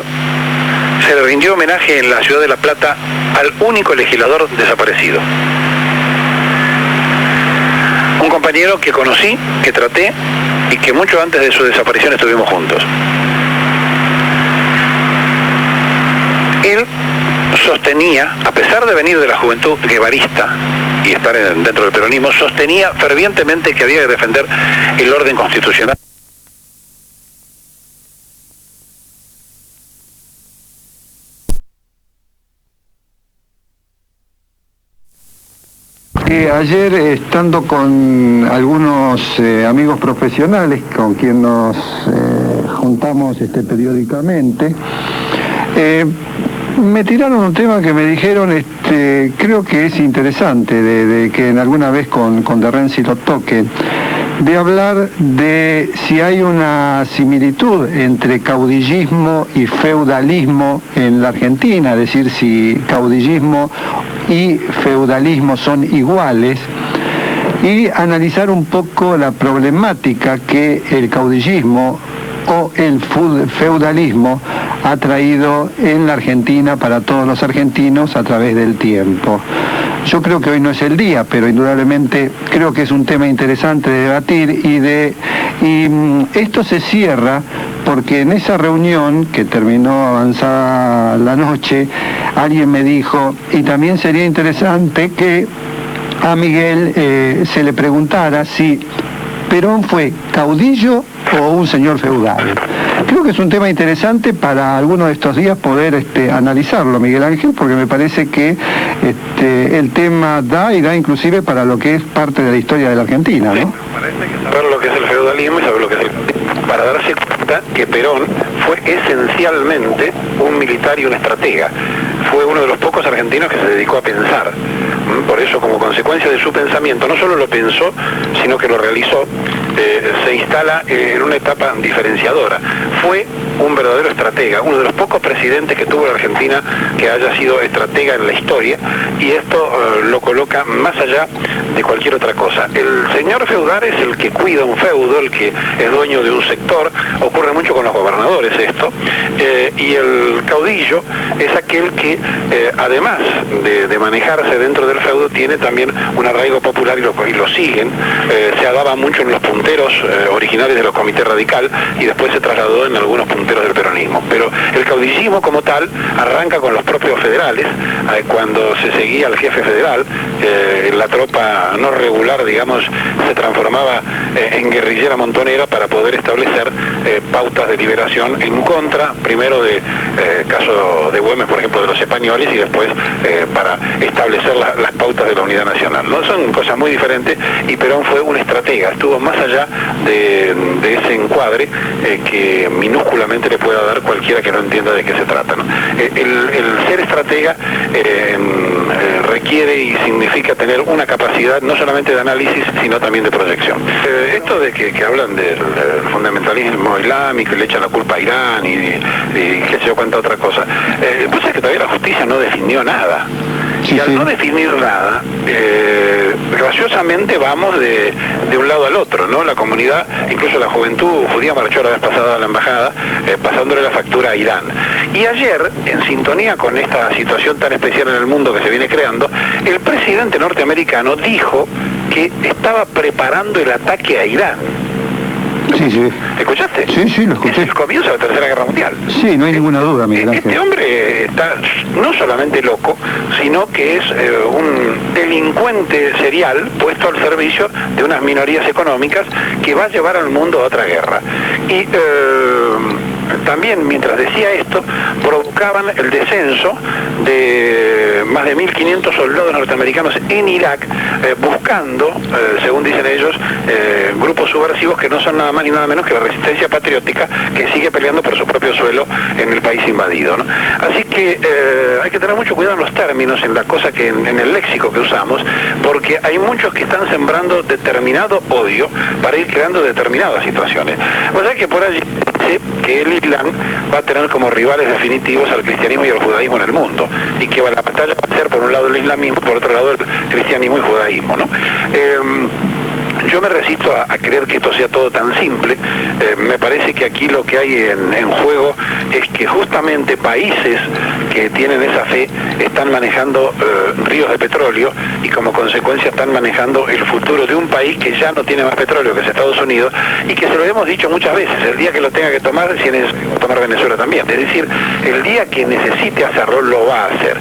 se le rindió homenaje en la ciudad de La Plata al único legislador desaparecido. Un compañero que conocí, que traté y que mucho antes de su desaparición estuvimos juntos. Él sostenía, a pesar de venir de la juventud guevarista y estar dentro del peronismo, sostenía fervientemente que había que defender el orden constitucional. Ayer, estando con algunos amigos profesionales con quien nos juntamos periódicamente, me tiraron un tema que me dijeron, creo que es interesante, de que en alguna vez con De Renzi lo toque, de hablar de si hay una similitud entre caudillismo y feudalismo en la Argentina, es decir, si caudillismo y feudalismo son iguales, y analizar un poco la problemática que el caudillismo o el feudalismo ha traído en la Argentina para todos los argentinos a través del tiempo. Yo creo que hoy no es el día, pero indudablemente creo que es un tema interesante de debatir y esto se cierra porque en esa reunión que terminó avanzada la noche, alguien me dijo, y también sería interesante que a Miguel se le preguntara si Perón fue caudillo o un señor feudal. Creo que es un tema interesante para algunos de estos días poder analizarlo, Miguel Ángel, porque me parece que el tema da inclusive para lo que es parte de la historia de la Argentina, ¿no? Sí, parece que saber lo que es el feudalismo y saber lo que es el... para darse cuenta que Perón fue esencialmente un militar y un estratega. Fue uno de los pocos argentinos que se dedicó a pensar. Por eso, como consecuencia de su pensamiento, no solo lo pensó, sino que lo realizó, se instala en una etapa diferenciadora. Fue un verdadero estratega, uno de los pocos presidentes que tuvo la Argentina que haya sido estratega en la historia, y esto lo coloca más allá de cualquier otra cosa. El señor feudal es el que cuida un feudo, el que es dueño de un sector, ocurre mucho con los gobernadores esto, y el caudillo es aquel que, además de manejarse dentro del feudo, tiene también un arraigo popular y lo siguen. Se daba mucho en los punteros originales de los comités radical y después se trasladó en algunos punteros del peronismo. Pero el caudillismo como tal arranca con los propios federales, cuando se seguía al jefe federal, la tropa no regular, digamos, se transformaba en guerrillera montonera para poder establecer pautas de liberación en contra, primero de caso de Güemes, por ejemplo, de los españoles, y después para establecer las pautas de la unidad nacional, ¿no? Son cosas muy diferentes, y Perón fue un estratega, estuvo más allá de ese encuadre que minúsculamente le pueda dar cualquiera que no entienda de qué se trata, ¿no? El ser estratega requiere y significa tener una capacidad no solamente de análisis, sino también de proyección. Esto de que hablan del fundamentalismo islámico y le echan la culpa a Irán y qué sé yo cuánta otra cosa, pues es que todavía la justicia no definió nada. y al no definir nada, graciosamente vamos de un lado al otro, ¿no? La comunidad, incluso la juventud judía marchó la vez pasada a la embajada, pasándole la factura a Irán. Y ayer, en sintonía con esta situación tan especial en el mundo que se viene creando, el presidente norteamericano dijo que estaba preparando el ataque a Irán. Sí, sí. ¿Escuchaste? Sí, sí, lo escuché. Es el comienzo de la Tercera Guerra Mundial. Sí, no hay ninguna duda, Miguel Ángel. Este hombre está no solamente loco, sino que es un delincuente serial puesto al servicio de unas minorías económicas que va a llevar al mundo a otra guerra. Y también, mientras decía esto, provocaban el descenso de más de 1.500 soldados norteamericanos en Irak, buscando, según dicen ellos, grupos subversivos que no son nada más ni nada menos que la resistencia patriótica que sigue peleando por su propio suelo en el país invadido, ¿no? Así que hay que tener mucho cuidado en los términos, en la cosa que en el léxico que usamos, porque hay muchos que están sembrando determinado odio para ir creando determinadas situaciones. O sea que por allí dice que el Islam va a tener como rivales definitivos al cristianismo y al judaísmo en el mundo, y que la batalla va a ser por un lado el islamismo, por otro lado el cristianismo y judaísmo, ¿no? Yo me resisto a creer que esto sea todo tan simple. Me parece que aquí lo que hay en juego es que justamente países que tienen esa fe están manejando ríos de petróleo y como consecuencia están manejando el futuro de un país que ya no tiene más petróleo, que es Estados Unidos, y que se lo hemos dicho muchas veces, el día que lo tenga que tomar, si es tomar Venezuela también. Es decir, el día que necesite hacerlo, lo va a hacer.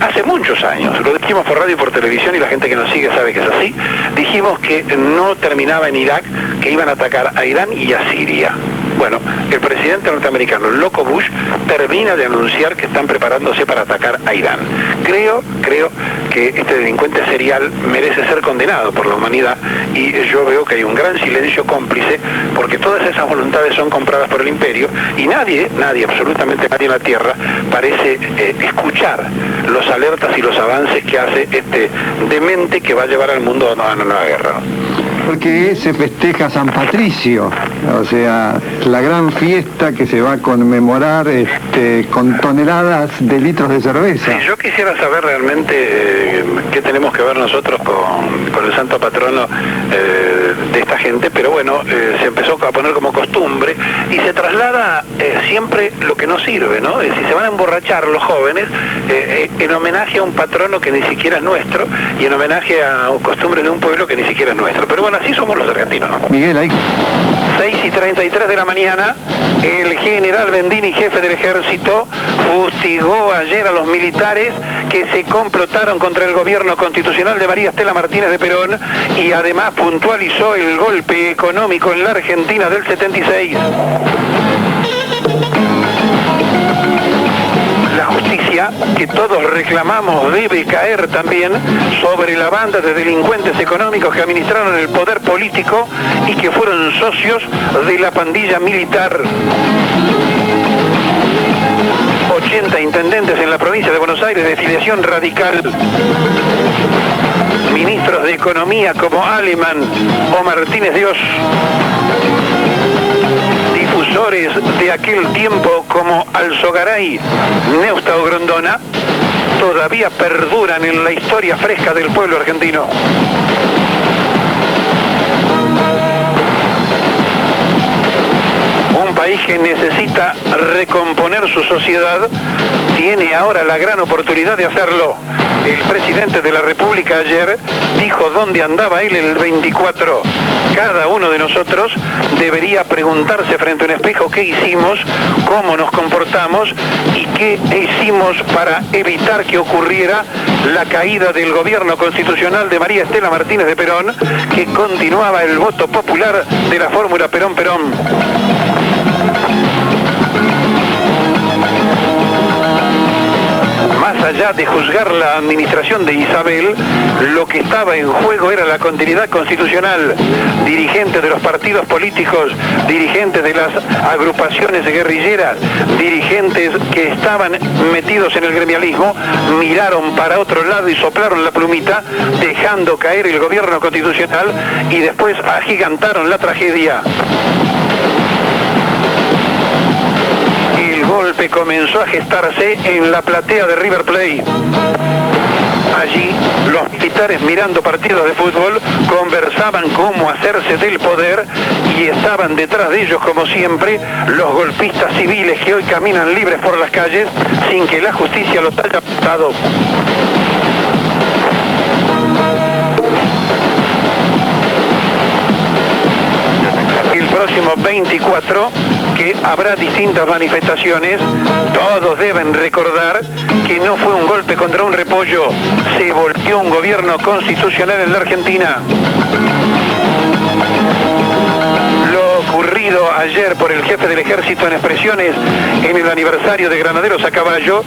Hace muchos años, lo dijimos por radio y por televisión y la gente que nos sigue sabe que es así, dijimos que no terminaba en Irak, que iban a atacar a Irán y a Siria. Bueno, el presidente norteamericano, el loco Bush, termina de anunciar que están preparándose para atacar a Irán. Creo que este delincuente serial merece ser condenado por la humanidad, y yo veo que hay un gran silencio cómplice, porque todas esas voluntades son compradas por el imperio, y nadie, absolutamente nadie en la Tierra, parece escuchar los alertas y los avances que hace este demente que va a llevar al mundo a una nueva guerra, ¿no? Porque se festeja San Patricio, o sea, la gran fiesta que se va a conmemorar con toneladas de litros de cerveza. Sí, yo quisiera saber realmente qué tenemos que ver nosotros con el santo patrono de esta gente, pero bueno, se empezó a poner como costumbre y se traslada siempre lo que no sirve, ¿no? Es decir, se van a emborrachar los jóvenes en homenaje a un patrono que ni siquiera es nuestro y en homenaje a costumbres de un pueblo que ni siquiera es nuestro. Pero bueno, así somos los argentinos, ¿no? Miguel, ahí... 6:33 de la mañana, el general Bendini, jefe del ejército, fustigó ayer a los militares que se complotaron contra el gobierno constitucional de María Estela Martínez de Perón y además puntualizó el golpe económico en la Argentina del 76. La justicia, que todos reclamamos, debe caer también sobre la banda de delincuentes económicos que administraron el poder político y que fueron socios de la pandilla militar. 80 intendentes en la provincia de Buenos Aires de filiación radical. Ministros de Economía como Aleman o Martínez Dios. Difusores de aquel tiempo como Alzogaray, Neusta o Grondona todavía perduran en la historia fresca del pueblo argentino. Un país que necesita recomponer su sociedad tiene ahora la gran oportunidad de hacerlo. El presidente de la República ayer dijo dónde andaba él el 24. Cada uno de nosotros debería preguntarse frente a un espejo qué hicimos, cómo nos comportamos y qué hicimos para evitar que ocurriera la caída del gobierno constitucional de María Estela Martínez de Perón, que continuaba el voto popular de la fórmula Perón-Perón. Más allá de juzgar la administración de Isabel, lo que estaba en juego era la continuidad constitucional. Dirigentes de los partidos políticos, dirigentes de las agrupaciones guerrilleras, dirigentes que estaban metidos en el gremialismo, miraron para otro lado y soplaron la plumita, dejando caer el gobierno constitucional y después agigantaron la tragedia. El golpe comenzó a gestarse en la platea de River Plate. Allí los militares, mirando partidos de fútbol, conversaban cómo hacerse del poder, y estaban detrás de ellos, como siempre, los golpistas civiles que hoy caminan libres por las calles sin que la justicia los haya matado. El próximo 24, que habrá distintas manifestaciones, todos deben recordar que no fue un golpe contra un repollo, se volteó un gobierno constitucional en la Argentina. Lo ocurrido ayer por el jefe del ejército en expresiones en el aniversario de Granaderos a Caballo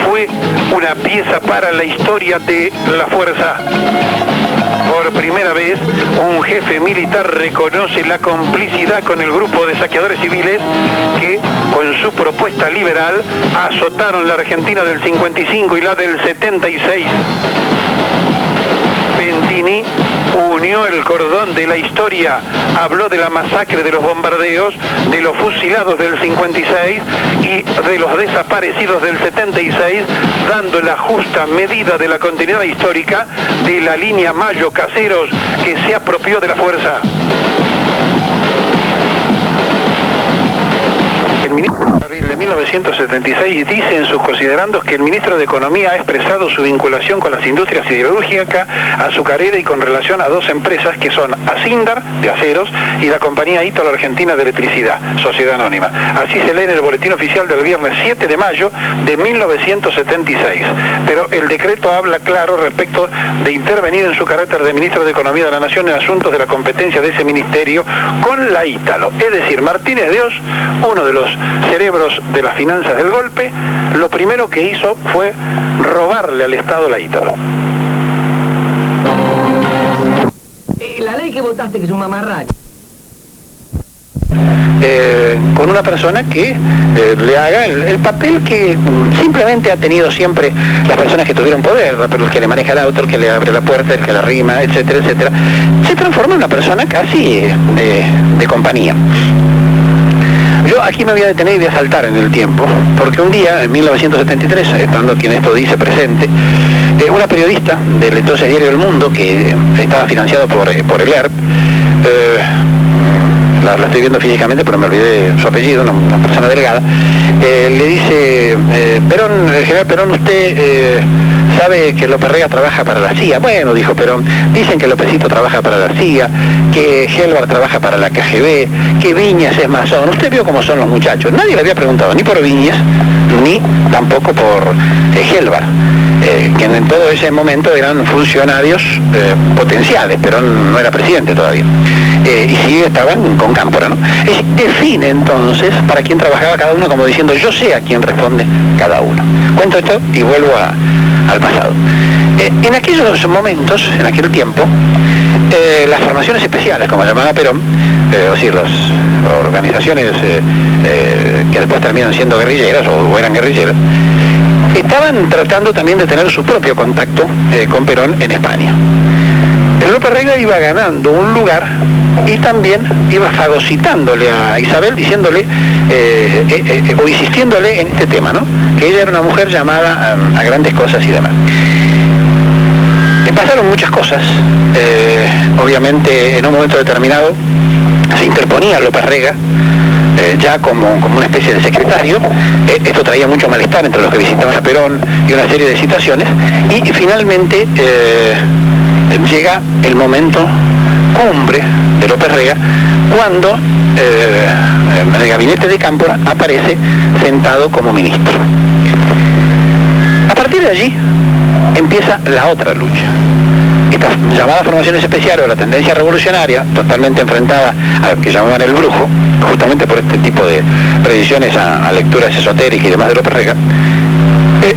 fue una pieza para la historia de la fuerza. Por primera vez, un jefe militar reconoce la complicidad con el grupo de saqueadores civiles que, con su propuesta liberal, azotaron la Argentina del 55 y la del 76. Pentini unió el cordón de la historia, habló de la masacre de los bombardeos, de los fusilados del 56 y de los desaparecidos del 76, dando la justa medida de la continuidad histórica de la línea Mayo Caseros, que se apropió de la fuerza. El ministro de abril de 1976 dice en sus considerandos que el ministro de Economía ha expresado su vinculación con las industrias siderúrgica, azucarera y con relación a dos empresas que son Asindar, de aceros, y la compañía Ítalo Argentina de Electricidad, sociedad anónima. Así se lee en el boletín oficial del viernes 7 de mayo de 1976. Pero el decreto habla claro respecto de intervenir en su carácter de ministro de Economía de la Nación en asuntos de la competencia de ese ministerio con la Ítalo. Es decir, Martínez de Oz, uno de los cerebros de las finanzas del golpe, lo primero que hizo fue robarle al Estado la Ítalo. La ley que votaste, que es un mamarracho. Con una persona que le haga el papel que simplemente ha tenido siempre las personas que tuvieron poder, el que le maneja el auto, el que le abre la puerta, el que la rima, etcétera, etcétera. Se transforma en una persona casi de compañía. Yo aquí me voy a detener y voy a saltar en el tiempo, porque un día, en 1973, estando quien esto dice presente, una periodista del entonces diario El Mundo, que estaba financiado por el ERP, la estoy viendo físicamente, pero me olvidé su apellido, una persona delgada, le dice, Perón, el general Perón, usted sabe que López Rega trabaja para la CIA. Bueno, dijo Perón, dicen que Lópezito trabaja para la CIA, que Helvar trabaja para la KGB, que Viñas es masón. Usted vio cómo son los muchachos. Nadie le había preguntado ni por Viñas, ni tampoco por Helvar, que en todo ese momento eran funcionarios potenciales. Perón no era presidente todavía. Y sí estaban con Cámpora, ¿no? Define entonces para quién trabajaba cada uno, como diciendo, yo sé a quién responde cada uno. Cuento esto y vuelvo al pasado. En aquellos momentos, en aquel tiempo, las formaciones especiales, como llamaba Perón, o decir, las organizaciones que después terminan siendo guerrilleras o eran guerrilleras, estaban tratando también de tener su propio contacto con Perón en España. López Rega iba ganando un lugar y también iba fagocitándole a Isabel, diciéndole o insistiéndole en este tema, ¿no? Que ella era una mujer llamada a grandes cosas y demás. Pasaron muchas cosas. Obviamente en un momento determinado se interponía López Rega ya como una especie de secretario. Esto traía mucho malestar entre los que visitaban a Perón y una serie de situaciones, y finalmente llega el momento cumbre de López Rega cuando en el gabinete de Cámpora aparece sentado como ministro. A partir de allí empieza la otra lucha. Estas llamadas formaciones especiales o la tendencia revolucionaria, totalmente enfrentada a lo que llamaban el brujo, justamente por este tipo de predicciones a lecturas esotéricas y demás de López Rega,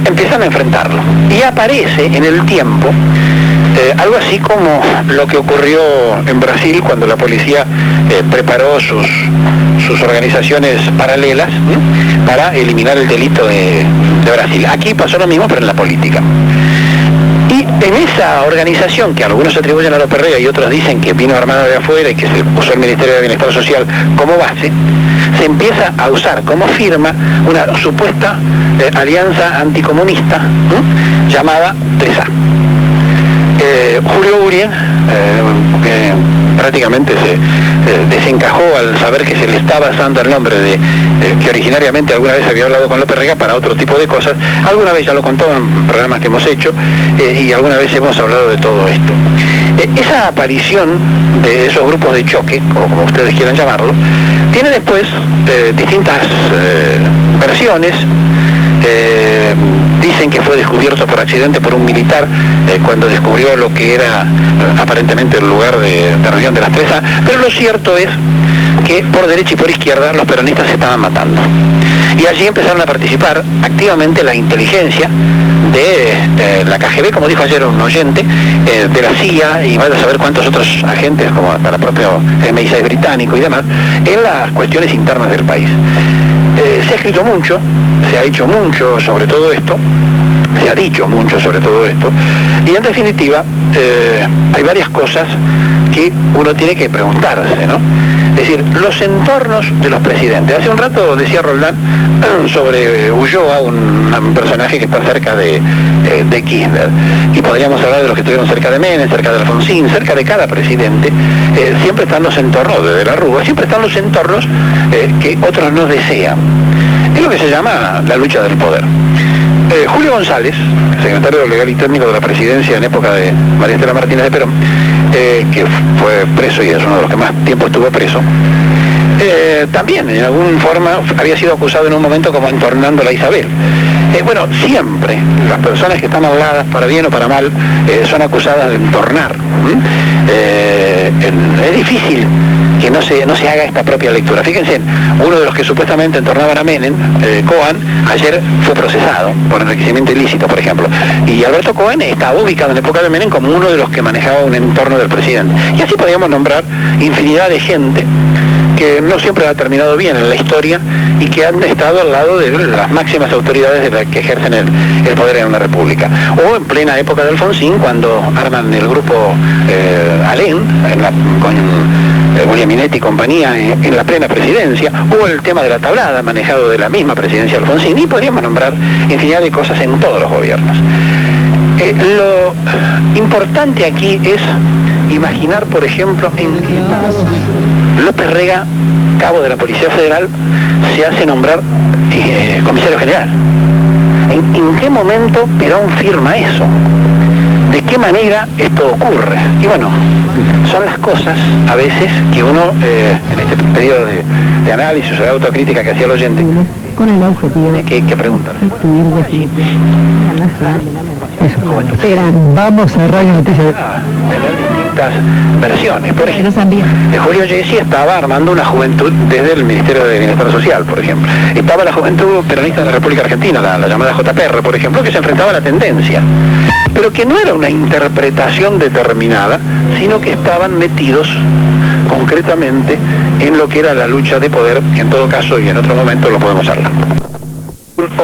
empiezan a enfrentarlo. Y aparece en el tiempo algo así como lo que ocurrió en Brasil cuando la policía preparó sus organizaciones paralelas para eliminar el delito de Brasil. Aquí pasó lo mismo, pero en la política. Y en esa organización, que algunos atribuyen a López Rega y otros dicen que vino armada de afuera y que se usó el Ministerio de Bienestar Social como base, se empieza a usar como firma una supuesta alianza anticomunista llamada 3A. Julio Urie, que prácticamente se desencajó al saber que se le estaba dando el nombre de que originariamente alguna vez había hablado con López Rega para otro tipo de cosas. Alguna vez ya lo contó en programas que hemos hecho y alguna vez hemos hablado de todo esto. Esa aparición de esos grupos de choque, o como ustedes quieran llamarlo, tiene después distintas versiones. Dicen que fue descubierto por accidente por un militar cuando descubrió lo que era aparentemente el lugar de reunión de las 3A, pero lo cierto es que por derecha y por izquierda los peronistas se estaban matando. Y allí empezaron a participar activamente la inteligencia de la KGB, como dijo ayer un oyente, de la CIA y vaya a saber cuántos otros agentes, como hasta el propio MI6 británico y demás, en las cuestiones internas del país. Se ha escrito mucho, se ha hecho mucho sobre todo esto, se ha dicho mucho sobre todo esto, y en definitiva hay varias cosas que uno tiene que preguntarse, ¿no? Es decir, los entornos de los presidentes. Hace un rato decía Roldán sobre Ulloa, un personaje que está cerca de Kirchner, y podríamos hablar de los que estuvieron cerca de Menem, cerca de Alfonsín, cerca de cada presidente. Siempre están los entornos, desde la Rúa, siempre están los entornos que otros no desean. Es lo que se llama la lucha del poder. Julio González, secretario legal y técnico de la presidencia en época de María Estela Martínez de Perón, que fue preso y es uno de los que más tiempo estuvo preso, también en alguna forma había sido acusado en un momento como entornando a la Isabel. Bueno, siempre las personas que están habladas, para bien o para mal, son acusadas de entornar. Es difícil que no se haga esta propia lectura. Fíjense, uno de los que supuestamente entornaban a Menem, Cohen, ayer fue procesado por enriquecimiento ilícito, por ejemplo. Y Alberto Cohen estaba ubicado en la época de Menem como uno de los que manejaba un entorno del presidente. Y así podríamos nombrar infinidad de gente que no siempre ha terminado bien en la historia y que han estado al lado de las máximas autoridades de las que ejercen el poder en una república. O en plena época de Alfonsín, cuando arman el grupo Alén, con William Minetti y compañía en la plena presidencia, o el tema de la tablada, manejado de la misma presidencia de Alfonsín, y podríamos nombrar infinidad de cosas en todos los gobiernos. Lo importante aquí es imaginar, por ejemplo, en que López Rega, cabo de la Policía Federal, se hace nombrar comisario general. ¿En qué momento Perón firma eso? ¿De qué manera esto ocurre? Y bueno, son las cosas a veces que uno, en este periodo de análisis o de autocrítica que hacía el oyente, con el objetivo de que preguntar. Vamos a Radio Noticias. Tener distintas versiones. Por ejemplo, también. Julio Gessi estaba armando una juventud desde el Ministerio de Bienestar Social, por ejemplo. Estaba la juventud peronista de la República Argentina, la llamada JPR, por ejemplo, que se enfrentaba a la tendencia, pero que no era una interpretación determinada, sino que estaban metidos concretamente en lo que era la lucha de poder, que en todo caso y en otro momento lo podemos hablar.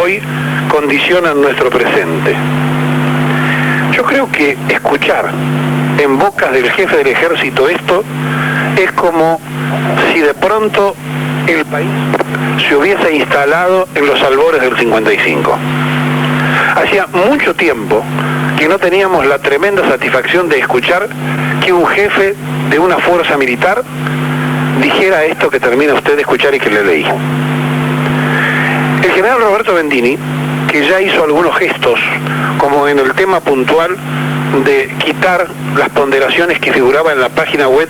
Hoy condicionan nuestro presente. Yo creo que escuchar en bocas del jefe del ejército esto es como si de pronto el país se hubiese instalado en los albores del 55. Hacía mucho tiempo que no teníamos la tremenda satisfacción de escuchar que un jefe de una fuerza militar dijera esto que termina usted de escuchar y que le leí. El general Roberto Bendini, que ya hizo algunos gestos, como en el tema puntual de quitar las ponderaciones que figuraban en la página web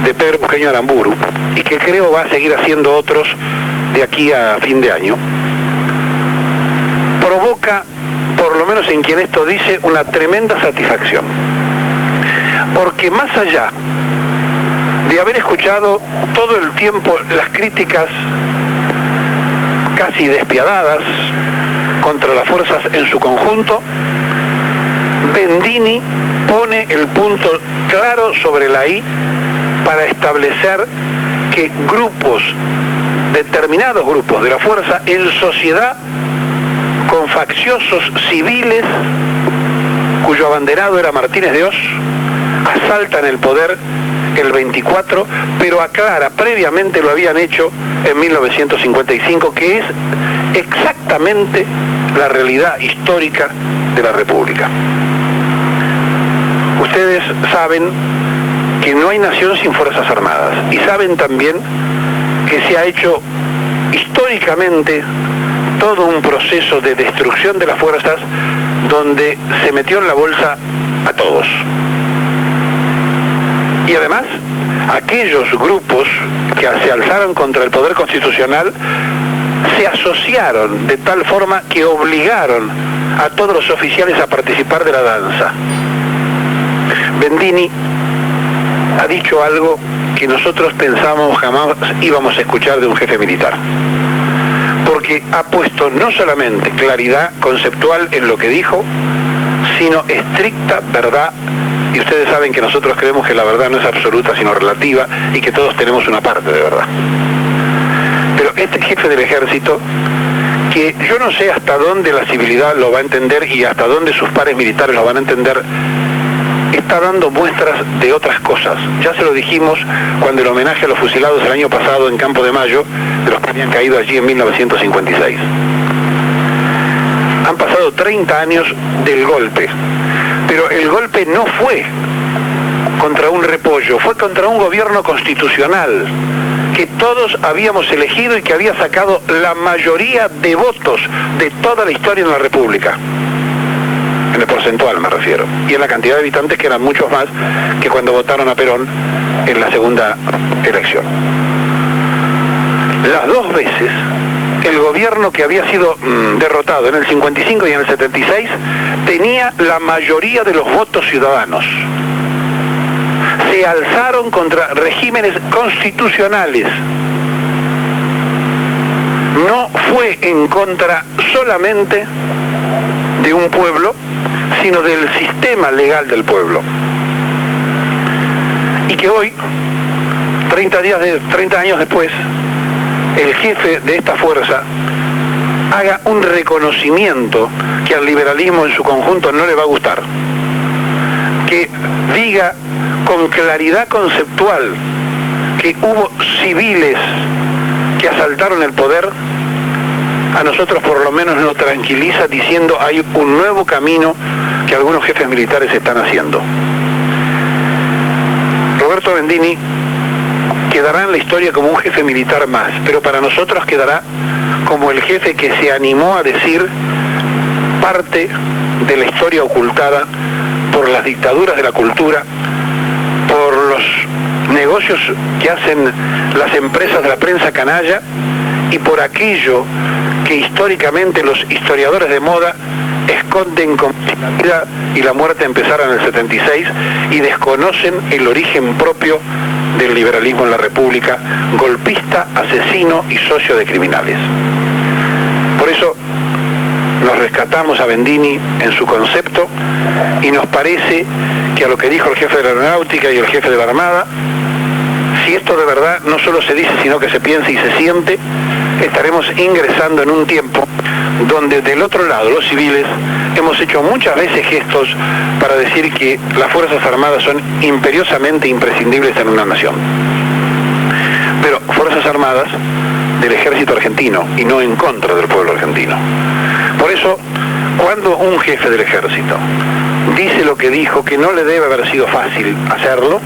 de Pedro Busqueño Aramburu, y que creo va a seguir haciendo otros de aquí a fin de año, provoca, por lo menos en quien esto dice, una tremenda satisfacción. Porque más allá de haber escuchado todo el tiempo las críticas casi despiadadas contra las fuerzas en su conjunto, Bendini pone el punto claro sobre la I para establecer que determinados grupos de la fuerza en sociedad con facciosos civiles cuyo abanderado era Martínez de Oz, asaltan el poder el 24, pero aclara, previamente lo habían hecho en 1955, que es exactamente la realidad histórica de la República. Ustedes saben que no hay nación sin Fuerzas Armadas y saben también que se ha hecho históricamente todo un proceso de destrucción de las fuerzas donde se metió en la bolsa a todos. Y además, aquellos grupos que se alzaron contra el poder constitucional se asociaron de tal forma que obligaron a todos los oficiales a participar de la danza. Bendini ha dicho algo que nosotros pensamos jamás íbamos a escuchar de un jefe militar, porque ha puesto no solamente claridad conceptual en lo que dijo, sino estricta verdad, y ustedes saben que nosotros creemos que la verdad no es absoluta sino relativa y que todos tenemos una parte de verdad. Pero este jefe del ejército, que yo no sé hasta dónde la civilidad lo va a entender y hasta dónde sus pares militares lo van a entender, está dando muestras de otras cosas. Ya se lo dijimos cuando el homenaje a los fusilados el año pasado en Campo de Mayo, de los que habían caído allí en 1956. Han pasado 30 años del golpe, pero el golpe no fue contra un repollo, fue contra un gobierno constitucional que todos habíamos elegido y que había sacado la mayoría de votos de toda la historia en la República. En el porcentual me refiero, y en la cantidad de habitantes, que eran muchos más que cuando votaron a Perón en la segunda elección. Las dos veces, el gobierno que había sido derrotado en el 55 y en el 76 tenía la mayoría de los votos ciudadanos. Se alzaron contra regímenes constitucionales. No fue en contra solamente de un pueblo, sino del sistema legal del pueblo. Y que hoy, 30 años después, el jefe de esta fuerza haga un reconocimiento que al liberalismo en su conjunto no le va a gustar. Que diga con claridad conceptual que hubo civiles que asaltaron el poder, a nosotros por lo menos nos tranquiliza diciendo hay un nuevo camino que algunos jefes militares están haciendo. Roberto Bendini quedará en la historia como un jefe militar más, pero para nosotros quedará como el jefe que se animó a decir parte de la historia ocultada por las dictaduras de la cultura, por los negocios que hacen las empresas de la prensa canalla y por aquello que históricamente los historiadores de moda esconden como si la vida y la muerte empezaran en el 76 y desconocen el origen propio del liberalismo en la República, golpista, asesino y socio de criminales. Por eso nos rescatamos a Bendini en su concepto y nos parece que a lo que dijo el jefe de la Aeronáutica y el jefe de la Armada, si esto de verdad no solo se dice sino que se piensa y se siente, estaremos ingresando en un tiempo donde del otro lado, los civiles, hemos hecho muchas veces gestos para decir que las Fuerzas Armadas son imperiosamente imprescindibles en una nación. Pero Fuerzas Armadas del Ejército argentino y no en contra del pueblo argentino. Por eso, cuando un jefe del Ejército dice lo que dijo, que no le debe haber sido fácil hacerlo,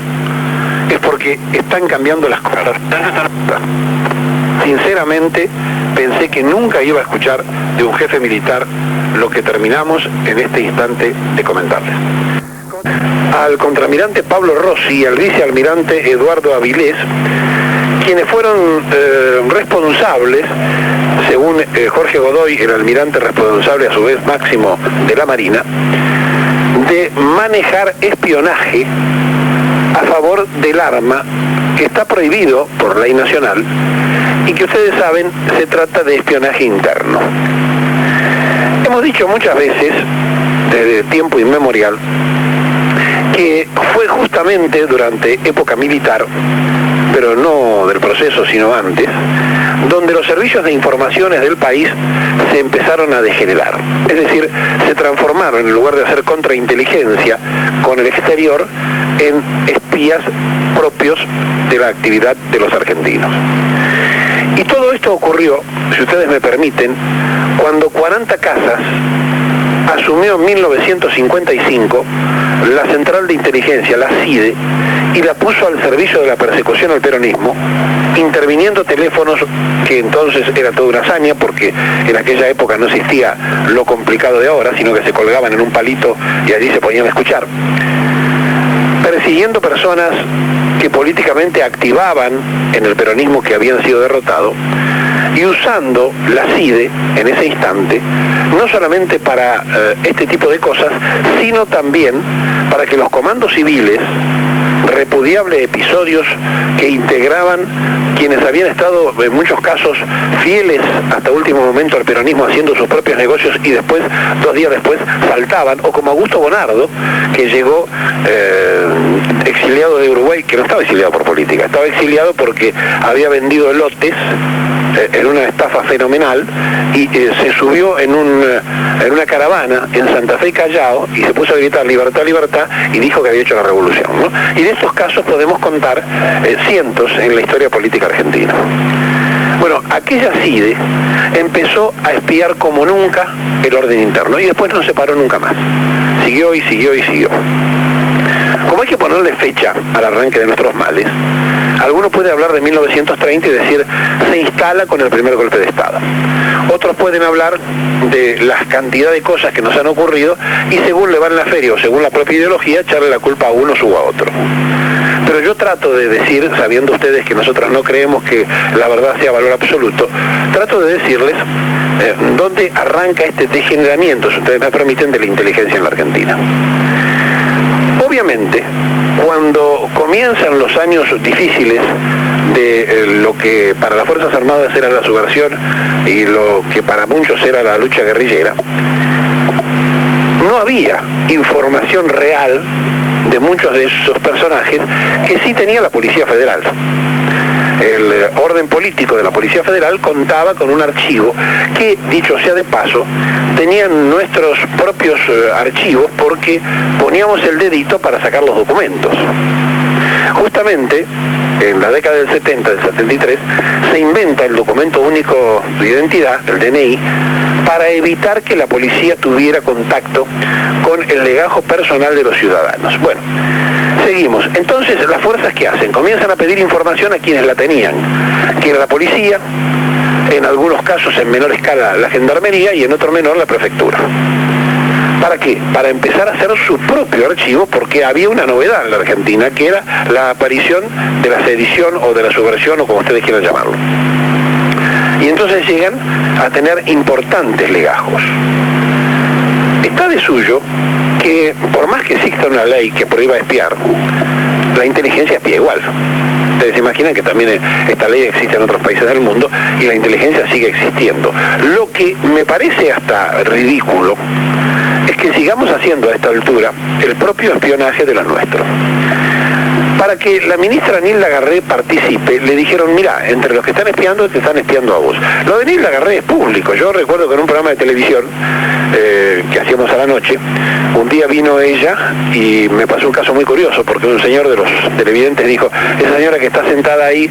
es porque están cambiando las cosas. Sinceramente, pensé que nunca iba a escuchar de un jefe militar lo que terminamos en este instante de comentarles. Al contraalmirante Pablo Rossi y al vicealmirante Eduardo Avilés, quienes fueron responsables, según Jorge Godoy, el almirante responsable a su vez máximo de la Marina, de manejar espionaje a favor del arma que está prohibido por ley nacional y que ustedes saben se trata de espionaje interno. Hemos dicho muchas veces, desde tiempo inmemorial, que fue justamente durante época militar, pero no del proceso sino antes, donde los servicios de informaciones del país se empezaron a degenerar. Es decir, se transformaron, en lugar de hacer contrainteligencia con el exterior, en espías propios de la actividad de los argentinos. Y todo esto ocurrió, si ustedes me permiten, cuando 40 casas asumió en 1955 la Central de Inteligencia, la CIDE, y la puso al servicio de la persecución al peronismo, interviniendo teléfonos que entonces era toda una hazaña, porque en aquella época no existía lo complicado de ahora, sino que se colgaban en un palito y allí se ponían a escuchar, persiguiendo personas que políticamente activaban en el peronismo que habían sido derrotados, y usando la CIDE en ese instante, no solamente para este tipo de cosas, sino también para que los comandos civiles, repudiables episodios que integraban quienes habían estado en muchos casos fieles hasta último momento al peronismo haciendo sus propios negocios y después, 2 días después, saltaban, o como Augusto Bonardo, que llegó exiliado de Uruguay, que no estaba exiliado por política, estaba exiliado porque había vendido lotes en una estafa fenomenal y se subió en una caravana en Santa Fe y Callao y se puso a gritar libertad, libertad, y dijo que había hecho la revolución, ¿no? Y de estos casos podemos contar cientos en la historia política argentina. Bueno, aquella CIDE empezó a espiar como nunca el orden interno y después no se paró nunca más. Siguió y siguió y siguió. Como hay que ponerle fecha al arranque de nuestros males, alguno puede hablar de 1930 y decir, se instala con el primer golpe de Estado. Otros pueden hablar de la cantidad de cosas que nos han ocurrido y según le va en la feria o según la propia ideología, echarle la culpa a uno o a otro. Pero yo trato de decir, sabiendo ustedes que nosotros no creemos que la verdad sea valor absoluto, trato de decirles dónde arranca este degeneramiento, si ustedes me permiten, de la inteligencia en la Argentina. Obviamente, cuando comienzan los años difíciles de lo que para las Fuerzas Armadas era la subversión y lo que para muchos era la lucha guerrillera, no había información real de muchos de esos personajes que sí tenía la Policía Federal. El orden político de la Policía Federal contaba con un archivo que, dicho sea de paso, tenían nuestros propios archivos porque poníamos el dedito para sacar los documentos. Justamente, en la década del 70, del 73, se inventa el documento único de identidad, el DNI, para evitar que la policía tuviera contacto con el legajo personal de los ciudadanos. Bueno, seguimos. Entonces, las fuerzas, ¿qué hacen? Comienzan a pedir información a quienes la tenían, que era la policía, en algunos casos en menor escala la gendarmería y en otro menor la prefectura. ¿Para qué? Para empezar a hacer su propio archivo, porque había una novedad en la Argentina, que era la aparición de la sedición o de la subversión, o como ustedes quieran llamarlo. Y entonces llegan a tener importantes legajos. Está de suyo que, por más que exista una ley que prohíba espiar, la inteligencia espía igual. Ustedes se imaginan que también esta ley existe en otros países del mundo y la inteligencia sigue existiendo. Lo que me parece hasta ridículo es que sigamos haciendo a esta altura el propio espionaje de los nuestros. Para que la ministra Nilda Garré participe, le dijeron, mira, entre los que están espiando, te están espiando a vos. Lo de Nilda Garré es público. Yo recuerdo que en un programa de televisión que hacíamos a la noche, un día vino ella y me pasó un caso muy curioso, porque un señor de los televidentes dijo, esa señora que está sentada ahí,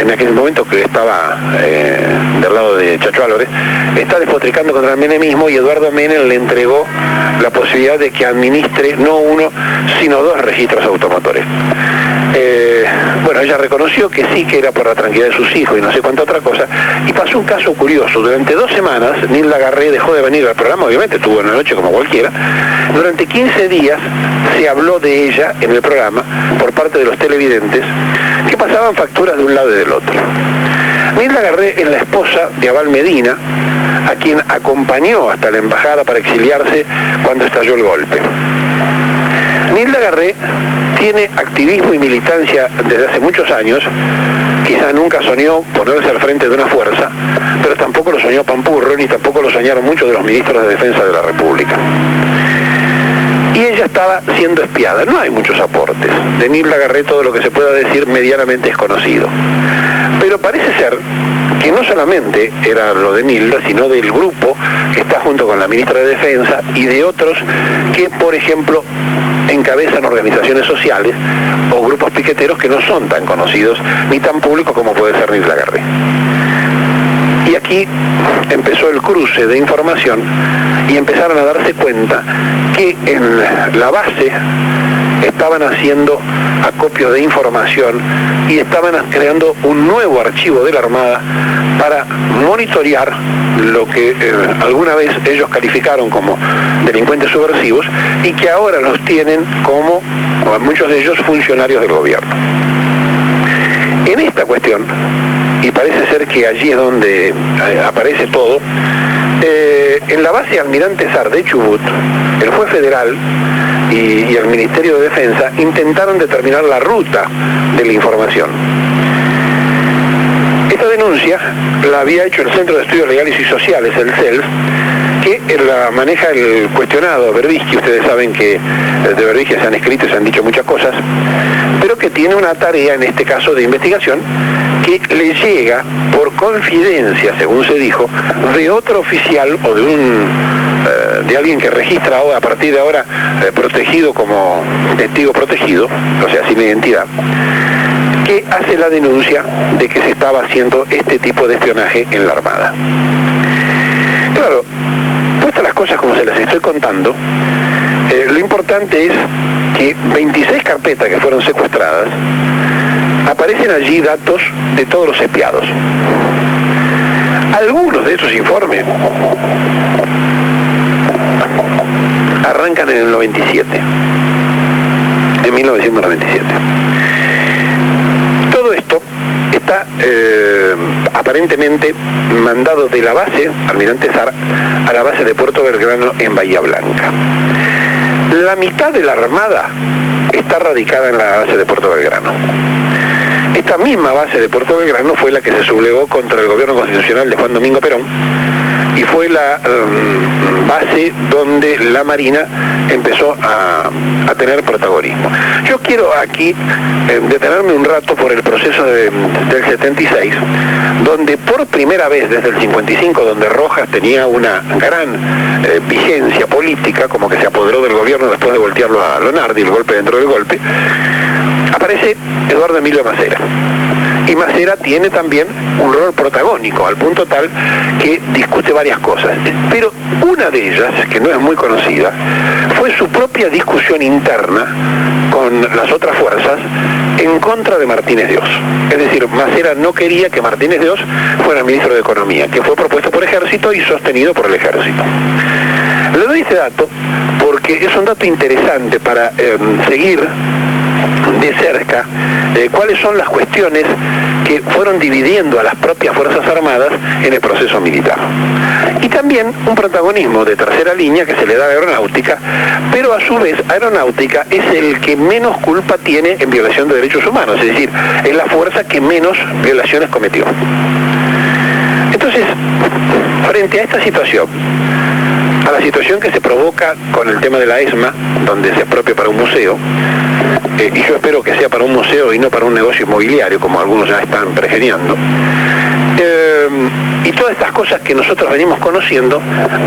en aquel momento que estaba del lado de Chacho Álvarez, está despotricando contra el menemismo, y Eduardo Menem le entregó la posibilidad de que administre no uno, sino 2 registros automotores. Bueno, ella reconoció que sí, que era por la tranquilidad de sus hijos y no sé cuánta otra cosa, y pasó un caso curioso. Durante 2 semanas, Nilda Garré dejó de venir al programa, obviamente estuvo en la noche como cualquiera. Durante 15 días se habló de ella en el programa por parte de los televidentes, que pasaban facturas de un lado y del otro. Nilda Garré es la esposa de Abal Medina, a quien acompañó hasta la embajada para exiliarse cuando estalló el golpe. Nilda Garré tiene activismo y militancia desde hace muchos años. Quizá nunca soñó ponerse al frente de una fuerza, pero tampoco lo soñó Pampurro, ni tampoco lo soñaron muchos de los ministros de Defensa de la República. Y ella estaba siendo espiada. No hay muchos aportes. De Nilda Garré todo lo que se pueda decir medianamente es conocido. Pero parece ser que no solamente era lo de Nilda, sino del grupo que está junto con la ministra de Defensa y de otros que, por ejemplo, encabezan organizaciones sociales o grupos piqueteros que no son tan conocidos ni tan públicos como puede ser Nilda Garré. Y Y aquí empezó el cruce de información y empezaron a darse cuenta que en la base estaban haciendo acopio de información y estaban creando un nuevo archivo de la Armada para monitorear lo que alguna vez ellos calificaron como delincuentes subversivos y que ahora los tienen como, muchos de ellos, funcionarios del gobierno. En esta cuestión, y parece ser que allí es donde aparece todo, en la base Almirante Sar de Chubut, el juez federal y el Ministerio de Defensa intentaron determinar la ruta de la información. Esta denuncia la había hecho el Centro de Estudios Legales y Sociales, el CELS, que la maneja el cuestionado Berbisky. Ustedes saben que de Berbisky se han escrito y se han dicho muchas cosas, pero que tiene una tarea, en este caso de investigación, que le llega por confidencia, según se dijo, de otro oficial o de alguien que registra ahora, a partir de ahora protegido como testigo protegido, o sea, sin identidad, que hace la denuncia de que se estaba haciendo este tipo de espionaje en la Armada. Claro, puestas las cosas como se las estoy contando, lo importante es que 26 carpetas que fueron secuestradas, aparecen allí datos de todos los espiados. Algunos de esos informes arrancan en el 97, en 1997. Todo esto está aparentemente mandado de la base Almirante Sar a la base de Puerto Belgrano en Bahía Blanca. La mitad de la Armada está radicada en la base de Puerto Belgrano. Esta misma base de Puerto Belgrano fue la que se sublevó contra el gobierno constitucional de Juan Domingo Perón y fue la base donde la Marina empezó a tener protagonismo. Yo quiero aquí detenerme un rato por el proceso del 76, donde por primera vez desde el 55, donde Rojas tenía una gran vigencia política, como que se apoderó del gobierno después de voltearlo a Lonardi, el golpe dentro del golpe, aparece Eduardo Emilio Macera. Y Macera tiene también un rol protagónico, al punto tal que discute varias cosas. Pero una de ellas, que no es muy conocida, fue su propia discusión interna con las otras fuerzas en contra de Martínez de Oz. Es decir, Macera no quería que Martínez de Oz fuera ministro de Economía, que fue propuesto por Ejército y sostenido por el Ejército. Le doy este dato porque es un dato interesante para seguir de cerca cuáles son las cuestiones que fueron dividiendo a las propias Fuerzas Armadas en el proceso militar. Y también un protagonismo de tercera línea que se le da a Aeronáutica, pero a su vez Aeronáutica es el que menos culpa tiene en violación de derechos humanos, es decir, es la fuerza que menos violaciones cometió. Entonces, frente a esta situación, a la situación que se provoca con el tema de la ESMA, donde se expropia para un museo, y yo espero que sea para un museo y no para un negocio inmobiliario, como algunos ya están pregeniando, y todas estas cosas que nosotros venimos conociendo,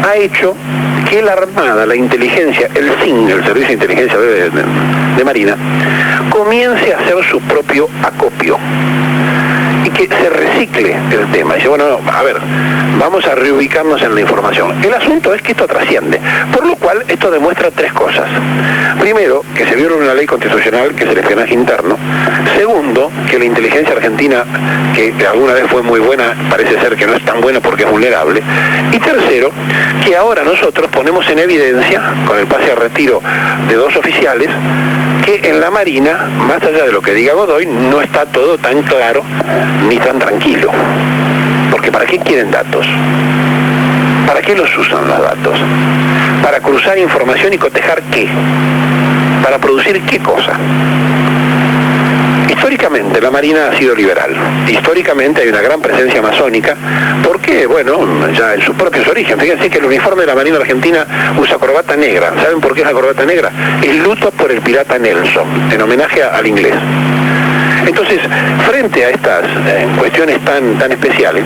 ha hecho que la Armada, la inteligencia, el SIN, el Servicio de Inteligencia de Marina, comience a hacer su propio acopio y que se recicle el tema. Dice, bueno, a ver, vamos a reubicarnos en la información. El asunto es que esto trasciende, por lo cual esto demuestra tres cosas. Primero, que se viola una ley constitucional, que es el espionaje interno. Segundo, que la inteligencia argentina, que alguna vez fue muy buena, parece ser que no es tan buena porque es vulnerable. Y tercero, que ahora nosotros ponemos en evidencia, con el pase a retiro de 2 oficiales, que en la Marina, más allá de lo que diga Godoy, no está todo tan claro ni tan tranquilo. Porque ¿para qué quieren datos? ¿Para qué los usan los datos? ¿Para cruzar información y cotejar qué? ¿Para producir qué cosa? Históricamente la Marina ha sido liberal. Históricamente hay una gran presencia masónica, porque, bueno, ya en sus propios orígenes. Fíjense que el uniforme de la Marina Argentina usa corbata negra. ¿Saben por qué es la corbata negra? Es luto por el pirata Nelson, en homenaje al inglés. Entonces, frente a estas cuestiones tan especiales,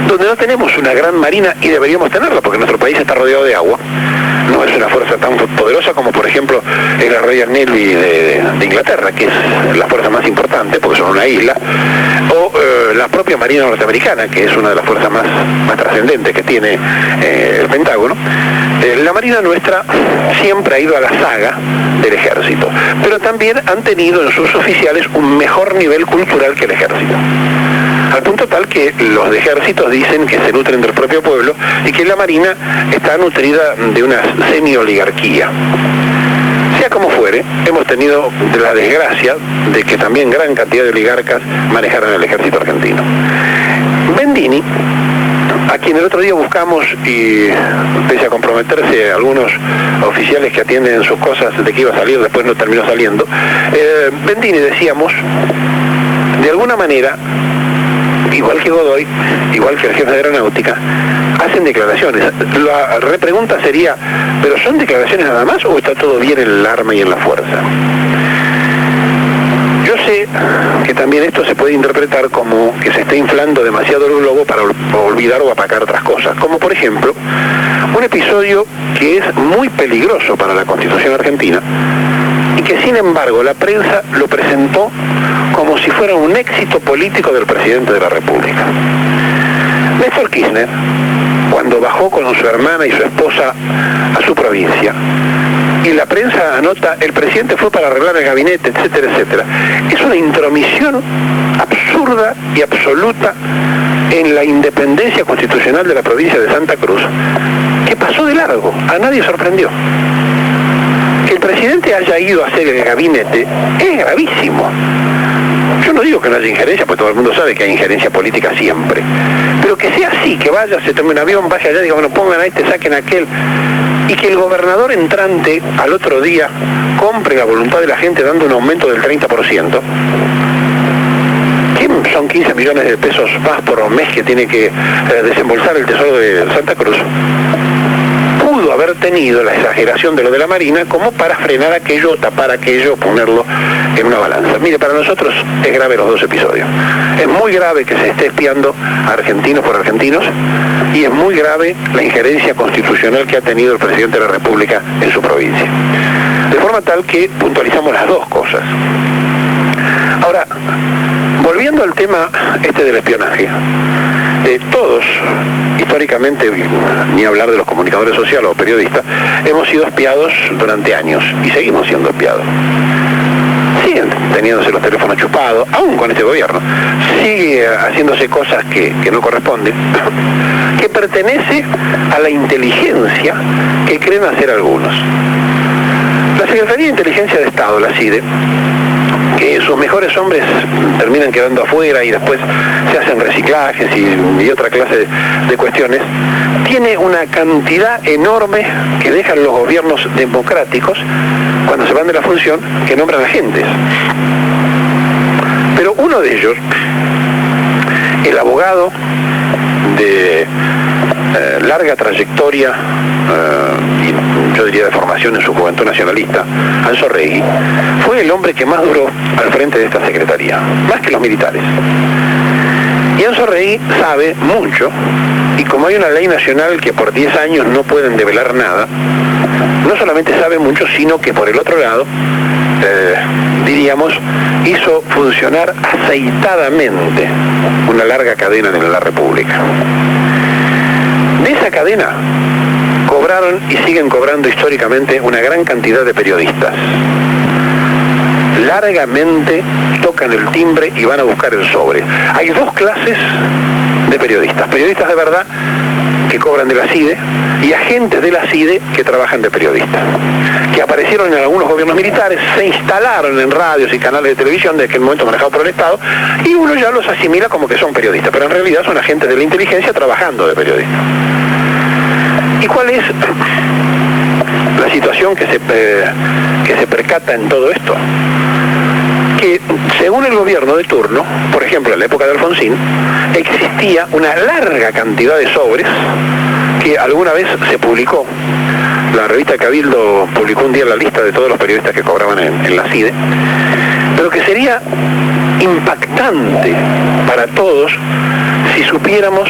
donde no tenemos una gran marina, y deberíamos tenerla, porque nuestro país está rodeado de agua, no es una fuerza tan poderosa como, por ejemplo, la Royal Navy de Inglaterra, que es la fuerza más importante, porque son una isla, o la la propia Marina norteamericana, que es una de las fuerzas más trascendentes que tiene el Pentágono, la Marina nuestra siempre ha ido a la saga del ejército, pero también han tenido en sus oficiales un mejor nivel cultural que el ejército. Al punto tal que los de ejércitos dicen que se nutren del propio pueblo y que la Marina está nutrida de una semi-oligarquía. Sea como fuere, hemos tenido la desgracia de que también gran cantidad de oligarcas manejaran el ejército argentino. Bendini, a quien el otro día buscamos y pese a comprometerse algunos oficiales que atienden sus cosas de que iba a salir, después no terminó saliendo, Bendini, decíamos, de alguna manera, igual que Godoy, igual que el jefe de aeronáutica, hacen declaraciones. La repregunta sería, ¿pero son declaraciones nada más o está todo bien en el arma y en la fuerza? Yo sé que también esto se puede interpretar como que se está inflando demasiado el globo para olvidar o apacar otras cosas, como por ejemplo un episodio que es muy peligroso para la Constitución argentina y que sin embargo la prensa lo presentó como si fuera un éxito político del presidente de la República. Néstor Kirchner, cuando bajó con su hermana y su esposa a su provincia, y la prensa anota, el presidente fue para arreglar el gabinete, etcétera, etcétera, es una intromisión absurda y absoluta en la independencia constitucional de la provincia de Santa Cruz, que pasó de largo, a nadie sorprendió. Que el presidente haya ido a hacer el gabinete es gravísimo. Yo no digo que no haya injerencia, porque todo el mundo sabe que hay injerencia política siempre. Pero que sea así, que vaya, se tome un avión, vaya allá, diga, bueno, pongan a este, saquen a aquel. Y que el gobernador entrante al otro día compre la voluntad de la gente dando un aumento del 30%. ¿Qué son 15 millones de pesos más por mes que tiene que desembolsar el Tesoro de Santa Cruz? Pudo haber tenido la exageración de lo de la Marina como para frenar aquello, tapar aquello, ponerlo en una balanza. Mire, para nosotros es grave los dos episodios. Es muy grave que se esté espiando a argentinos por argentinos y es muy grave la injerencia constitucional que ha tenido el presidente de la República en su provincia. De forma tal que puntualizamos las dos cosas. Ahora, volviendo al tema del espionaje, todos, históricamente, ni hablar de los comunicadores sociales o periodistas, hemos sido espiados durante años y seguimos siendo espiados. Siguen teniéndose los teléfonos chupados, aún con este gobierno. Sigue haciéndose cosas que no corresponden, que pertenece a la inteligencia que creen hacer algunos. La Secretaría de Inteligencia de Estado, la CIDE, que sus mejores hombres terminan quedando afuera y después se hacen reciclajes y otra clase de cuestiones, tiene una cantidad enorme que dejan los gobiernos democráticos cuando se van de la función, que nombran agentes. Pero uno de ellos, el abogado de larga trayectoria y yo diría de formación en su juventud nacionalista, Anzorregui, fue el hombre que más duró al frente de esta secretaría, más que los militares. Y Anzorregui sabe mucho, y como hay una ley nacional que por 10 años no pueden develar nada, no solamente sabe mucho, sino que por el otro lado, diríamos, hizo funcionar aceitadamente una larga cadena en la República. De esa cadena cobraron y siguen cobrando históricamente una gran cantidad de periodistas. Largamente tocan el timbre y van a buscar el sobre. Hay dos clases de periodistas. Periodistas de verdad que cobran de la CIDE y agentes de la CIDE que trabajan de periodistas. Que aparecieron en algunos gobiernos militares, se instalaron en radios y canales de televisión de aquel momento manejados por el Estado y uno ya los asimila como que son periodistas, pero en realidad son agentes de la inteligencia trabajando de periodistas. ¿Y cuál es la situación que se percata en todo esto? Que según el gobierno de turno, por ejemplo en la época de Alfonsín, existía una larga cantidad de sobres que alguna vez se publicó. La revista Cabildo publicó un día la lista de todos los periodistas que cobraban en la CIDE, pero que sería impactante para todos si supiéramos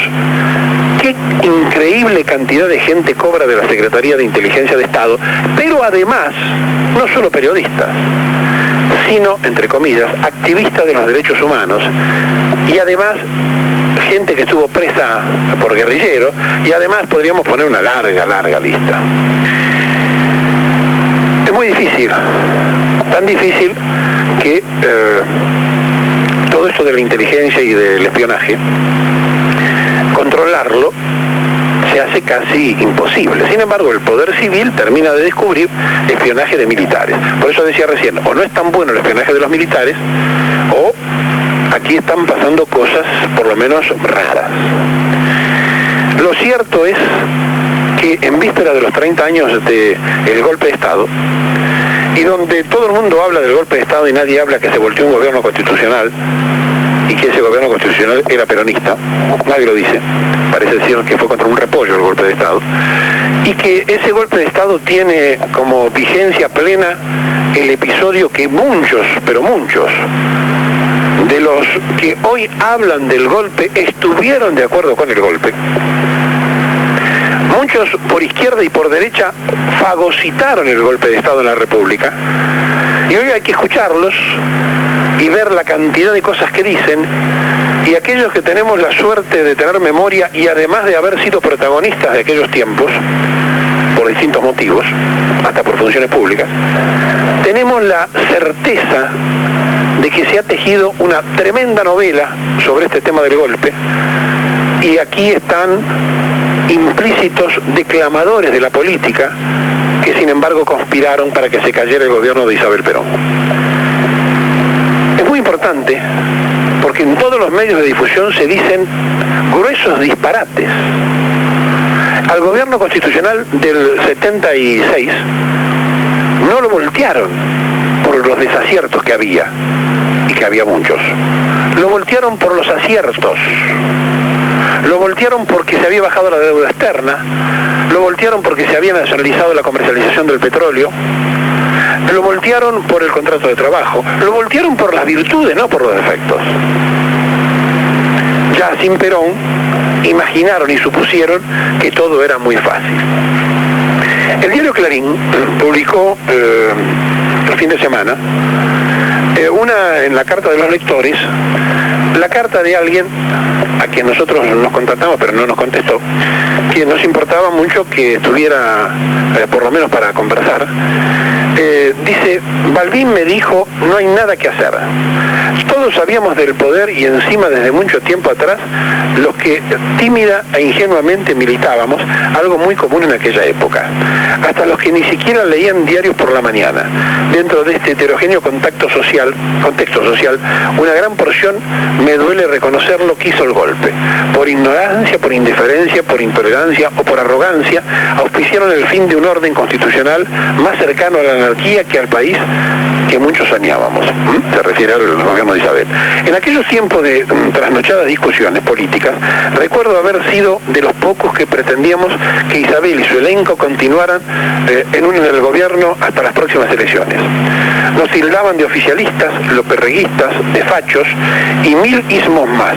qué increíble cantidad de gente cobra de la Secretaría de Inteligencia de Estado, pero además, no solo periodistas, sino, entre comillas, activistas de los derechos humanos, y además gente que estuvo presa por guerrilleros, y además podríamos poner una larga lista. Es muy difícil, tan difícil que todo esto de la inteligencia y del espionaje, controlarlo se hace casi imposible. Sin embargo, el poder civil termina de descubrir espionaje de militares. Por eso decía recién, o no es tan bueno el espionaje de los militares, o aquí están pasando cosas por lo menos raras. Lo cierto es que en víspera de los 30 años del golpe de Estado, y donde todo el mundo habla del golpe de Estado y nadie habla que se volteó un gobierno constitucional, y que ese gobierno constitucional era peronista, nadie lo dice, parece decir que fue contra un repollo el golpe de Estado, y que ese golpe de Estado tiene como vigencia plena el episodio que muchos, pero muchos, de los que hoy hablan del golpe estuvieron de acuerdo con el golpe. Muchos por izquierda y por derecha fagocitaron el golpe de Estado en la República, y hoy hay que escucharlos y ver la cantidad de cosas que dicen, y aquellos que tenemos la suerte de tener memoria y además de haber sido protagonistas de aquellos tiempos, por distintos motivos, hasta por funciones públicas, tenemos la certeza de que se ha tejido una tremenda novela sobre este tema del golpe, y aquí están implícitos declamadores de la política que sin embargo conspiraron para que se cayera el gobierno de Isabel Perón. Es muy importante porque en todos los medios de difusión se dicen gruesos disparates. Al gobierno constitucional del 76 no lo voltearon por los desaciertos que había, y que había muchos. Lo voltearon por los aciertos. Lo voltearon porque se había bajado la deuda externa, lo voltearon porque se había nacionalizado la comercialización del petróleo, lo voltearon por el contrato de trabajo, lo voltearon por las virtudes, no por los defectos. Ya sin Perón, imaginaron y supusieron que todo era muy fácil. El diario Clarín publicó el fin de semana en la carta de los lectores, la carta de alguien a quien nosotros nos contactamos pero no nos contestó, que nos importaba mucho que estuviera por lo menos para conversar. Dice: Balbín me dijo, no hay nada que hacer. Todos sabíamos del poder y encima desde mucho tiempo atrás los que tímida e ingenuamente militábamos, algo muy común en aquella época, hasta los que ni siquiera leían diarios por la mañana. Dentro de este heterogéneo contexto social, una gran porción, me duele reconocer, lo que hizo el golpe. Por ignorancia, por indiferencia, por intolerancia o por arrogancia, auspiciaron el fin de un orden constitucional más cercano a la anarquía que al país que muchos soñábamos. Se refiere al gobierno de Isabel. En aquellos tiempos de trasnochadas discusiones políticas, recuerdo haber sido de los pocos que pretendíamos que Isabel y su elenco continuaran en el gobierno hasta las próximas elecciones. Nos tildaban de oficialistas, loperreguistas, de fachos y mil ismos más.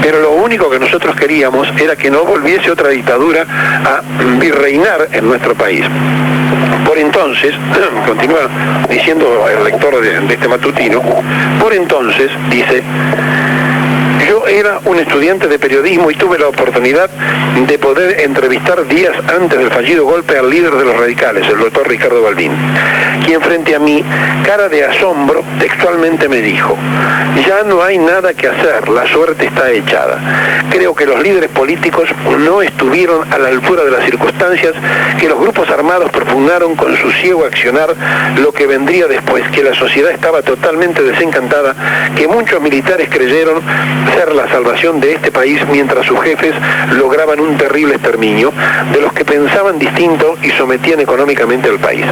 Pero lo único que nosotros queríamos era que no volviese otra dictadura a virreinar en nuestro país. Por entonces, continúa diciendo el lector de este matutino, por entonces, dice, yo era un estudiante de periodismo y tuve la oportunidad de poder entrevistar días antes del fallido golpe al líder de los radicales, el doctor Ricardo Balbín, quien frente a mi cara de asombro textualmente me dijo: ya no hay nada que hacer, la suerte está echada. Creo que los líderes políticos no estuvieron a la altura de las circunstancias, que los grupos armados propugnaron con su ciego accionar lo que vendría después, que la sociedad estaba totalmente desencantada, que muchos militares creyeron ser la salvación de este país mientras sus jefes lograban un terrible exterminio de los que pensaban distinto y sometían económicamente al país.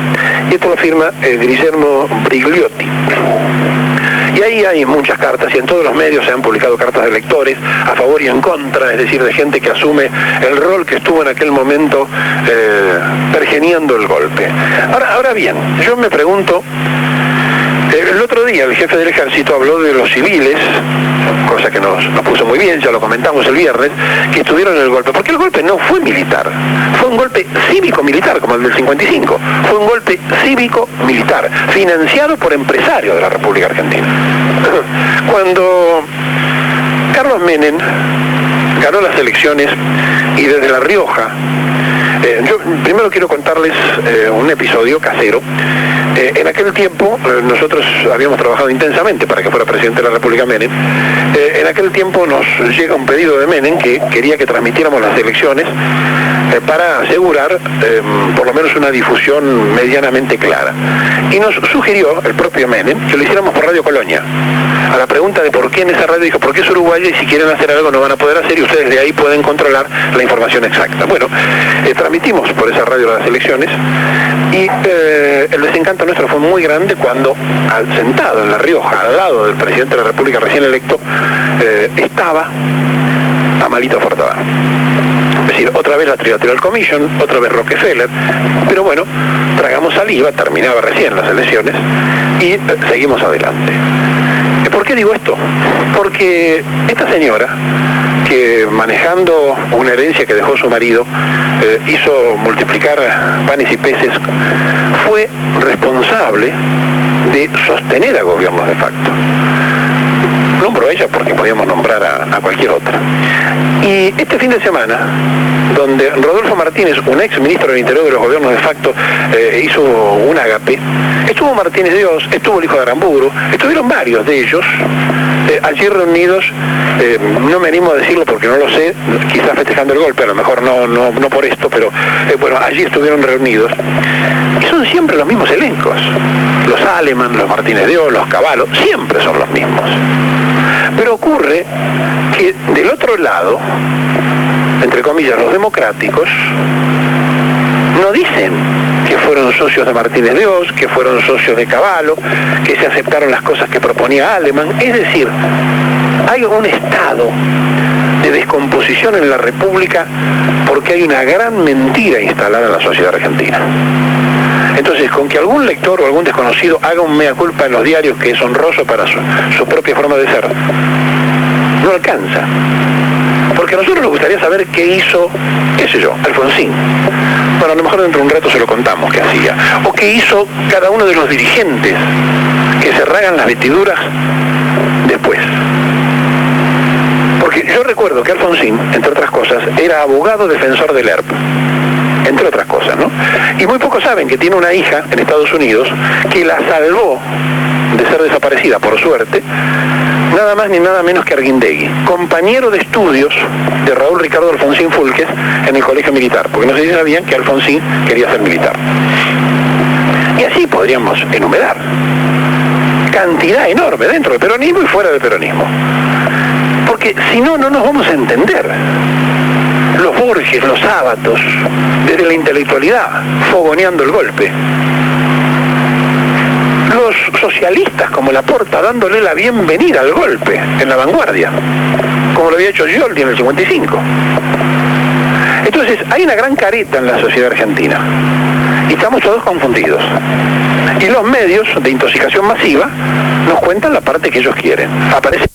Y esto lo firma Guillermo Brigliotti. Y ahí hay muchas cartas, y en todos los medios se han publicado cartas de lectores a favor y en contra, es decir, de gente que asume el rol que estuvo en aquel momento pergeñando el golpe. Ahora bien, yo me pregunto, el otro día el jefe del ejército habló de los civiles, cosa que nos puso muy bien, ya lo comentamos el viernes, que estuvieron en el golpe, porque el golpe no fue militar, fue un golpe cívico-militar como el del 55, fue un golpe cívico-militar, financiado por empresarios de la República Argentina. Cuando Carlos Menem ganó las elecciones y desde La Rioja, yo primero quiero contarles un episodio casero. En aquel tiempo nosotros habíamos trabajado intensamente para que fuera presidente de la República Menem. En aquel tiempo nos llega un pedido de Menem que quería que transmitiéramos las elecciones para asegurar por lo menos una difusión medianamente clara. Y nos sugirió el propio Menem que lo hiciéramos por Radio Colonia. A la pregunta de por qué en esa radio, dijo, porque es uruguaya y si quieren hacer algo no van a poder hacer y ustedes de ahí pueden controlar la información exacta. Bueno, transmitimos por esa radio las elecciones y el desencanto nuestro fue muy grande cuando, sentado en La Rioja, al lado del presidente de la República recién electo, estaba Amalito Fortadán. Es decir, otra vez la Trilateral Commission, otra vez Rockefeller, pero bueno, tragamos saliva, terminaba recién las elecciones y seguimos adelante. ¿Por qué digo esto? Porque esta señora, que manejando una herencia que dejó su marido, hizo multiplicar panes y peces, fue responsable de sostener a gobiernos de facto. Nombro a ella porque podíamos nombrar a cualquier otra. Y este fin de semana, donde Rodolfo Martínez, un ex ministro del Interior de los gobiernos de facto, hizo un ágape, estuvo Martínez Dios, estuvo el hijo de Aramburu, estuvieron varios de ellos allí reunidos, no me animo a decirlo porque no lo sé, quizás festejando el golpe, a lo mejor no por esto, pero bueno, allí estuvieron reunidos. Y son siempre los mismos elencos. Los Aleman, los Martínez Dios, los Cavallo, siempre son los mismos. Pero ocurre que del otro lado, entre comillas, los democráticos, no dicen que fueron socios de Martínez Dios, que fueron socios de Cavallo, que se aceptaron las cosas que proponía Aleman. Es decir, hay un estado de descomposición en la República porque hay una gran mentira instalada en la sociedad argentina. Entonces, con que algún lector o algún desconocido haga un mea culpa en los diarios que es honroso para su propia forma de ser, no alcanza. Porque a nosotros nos gustaría saber qué hizo, qué sé yo, Alfonsín. Bueno, a lo mejor dentro de un rato se lo contamos qué hacía. O qué hizo cada uno de los dirigentes que se rasgan las vestiduras después. Porque yo recuerdo que Alfonsín, entre otras cosas, era abogado defensor del ERP. Entre otras cosas, ¿no? Y muy pocos saben que tiene una hija en Estados Unidos que la salvó de ser desaparecida, por suerte, nada más ni nada menos que Arguindegui, compañero de estudios de Raúl Ricardo Alfonsín Fulques en el colegio militar, porque no sé si sabían que Alfonsín quería ser militar. Y así podríamos enumerar cantidad enorme dentro del peronismo y fuera del peronismo. Porque si no, no nos vamos a entender. Los Borges, los Sábatos, desde la intelectualidad, fogoneando el golpe. Los socialistas como Laporta dándole la bienvenida al golpe en La Vanguardia, como lo había hecho Giordi en el 55. Entonces, hay una gran careta en la sociedad argentina y estamos todos confundidos. Y los medios de intoxicación masiva nos cuentan la parte que ellos quieren. Aparece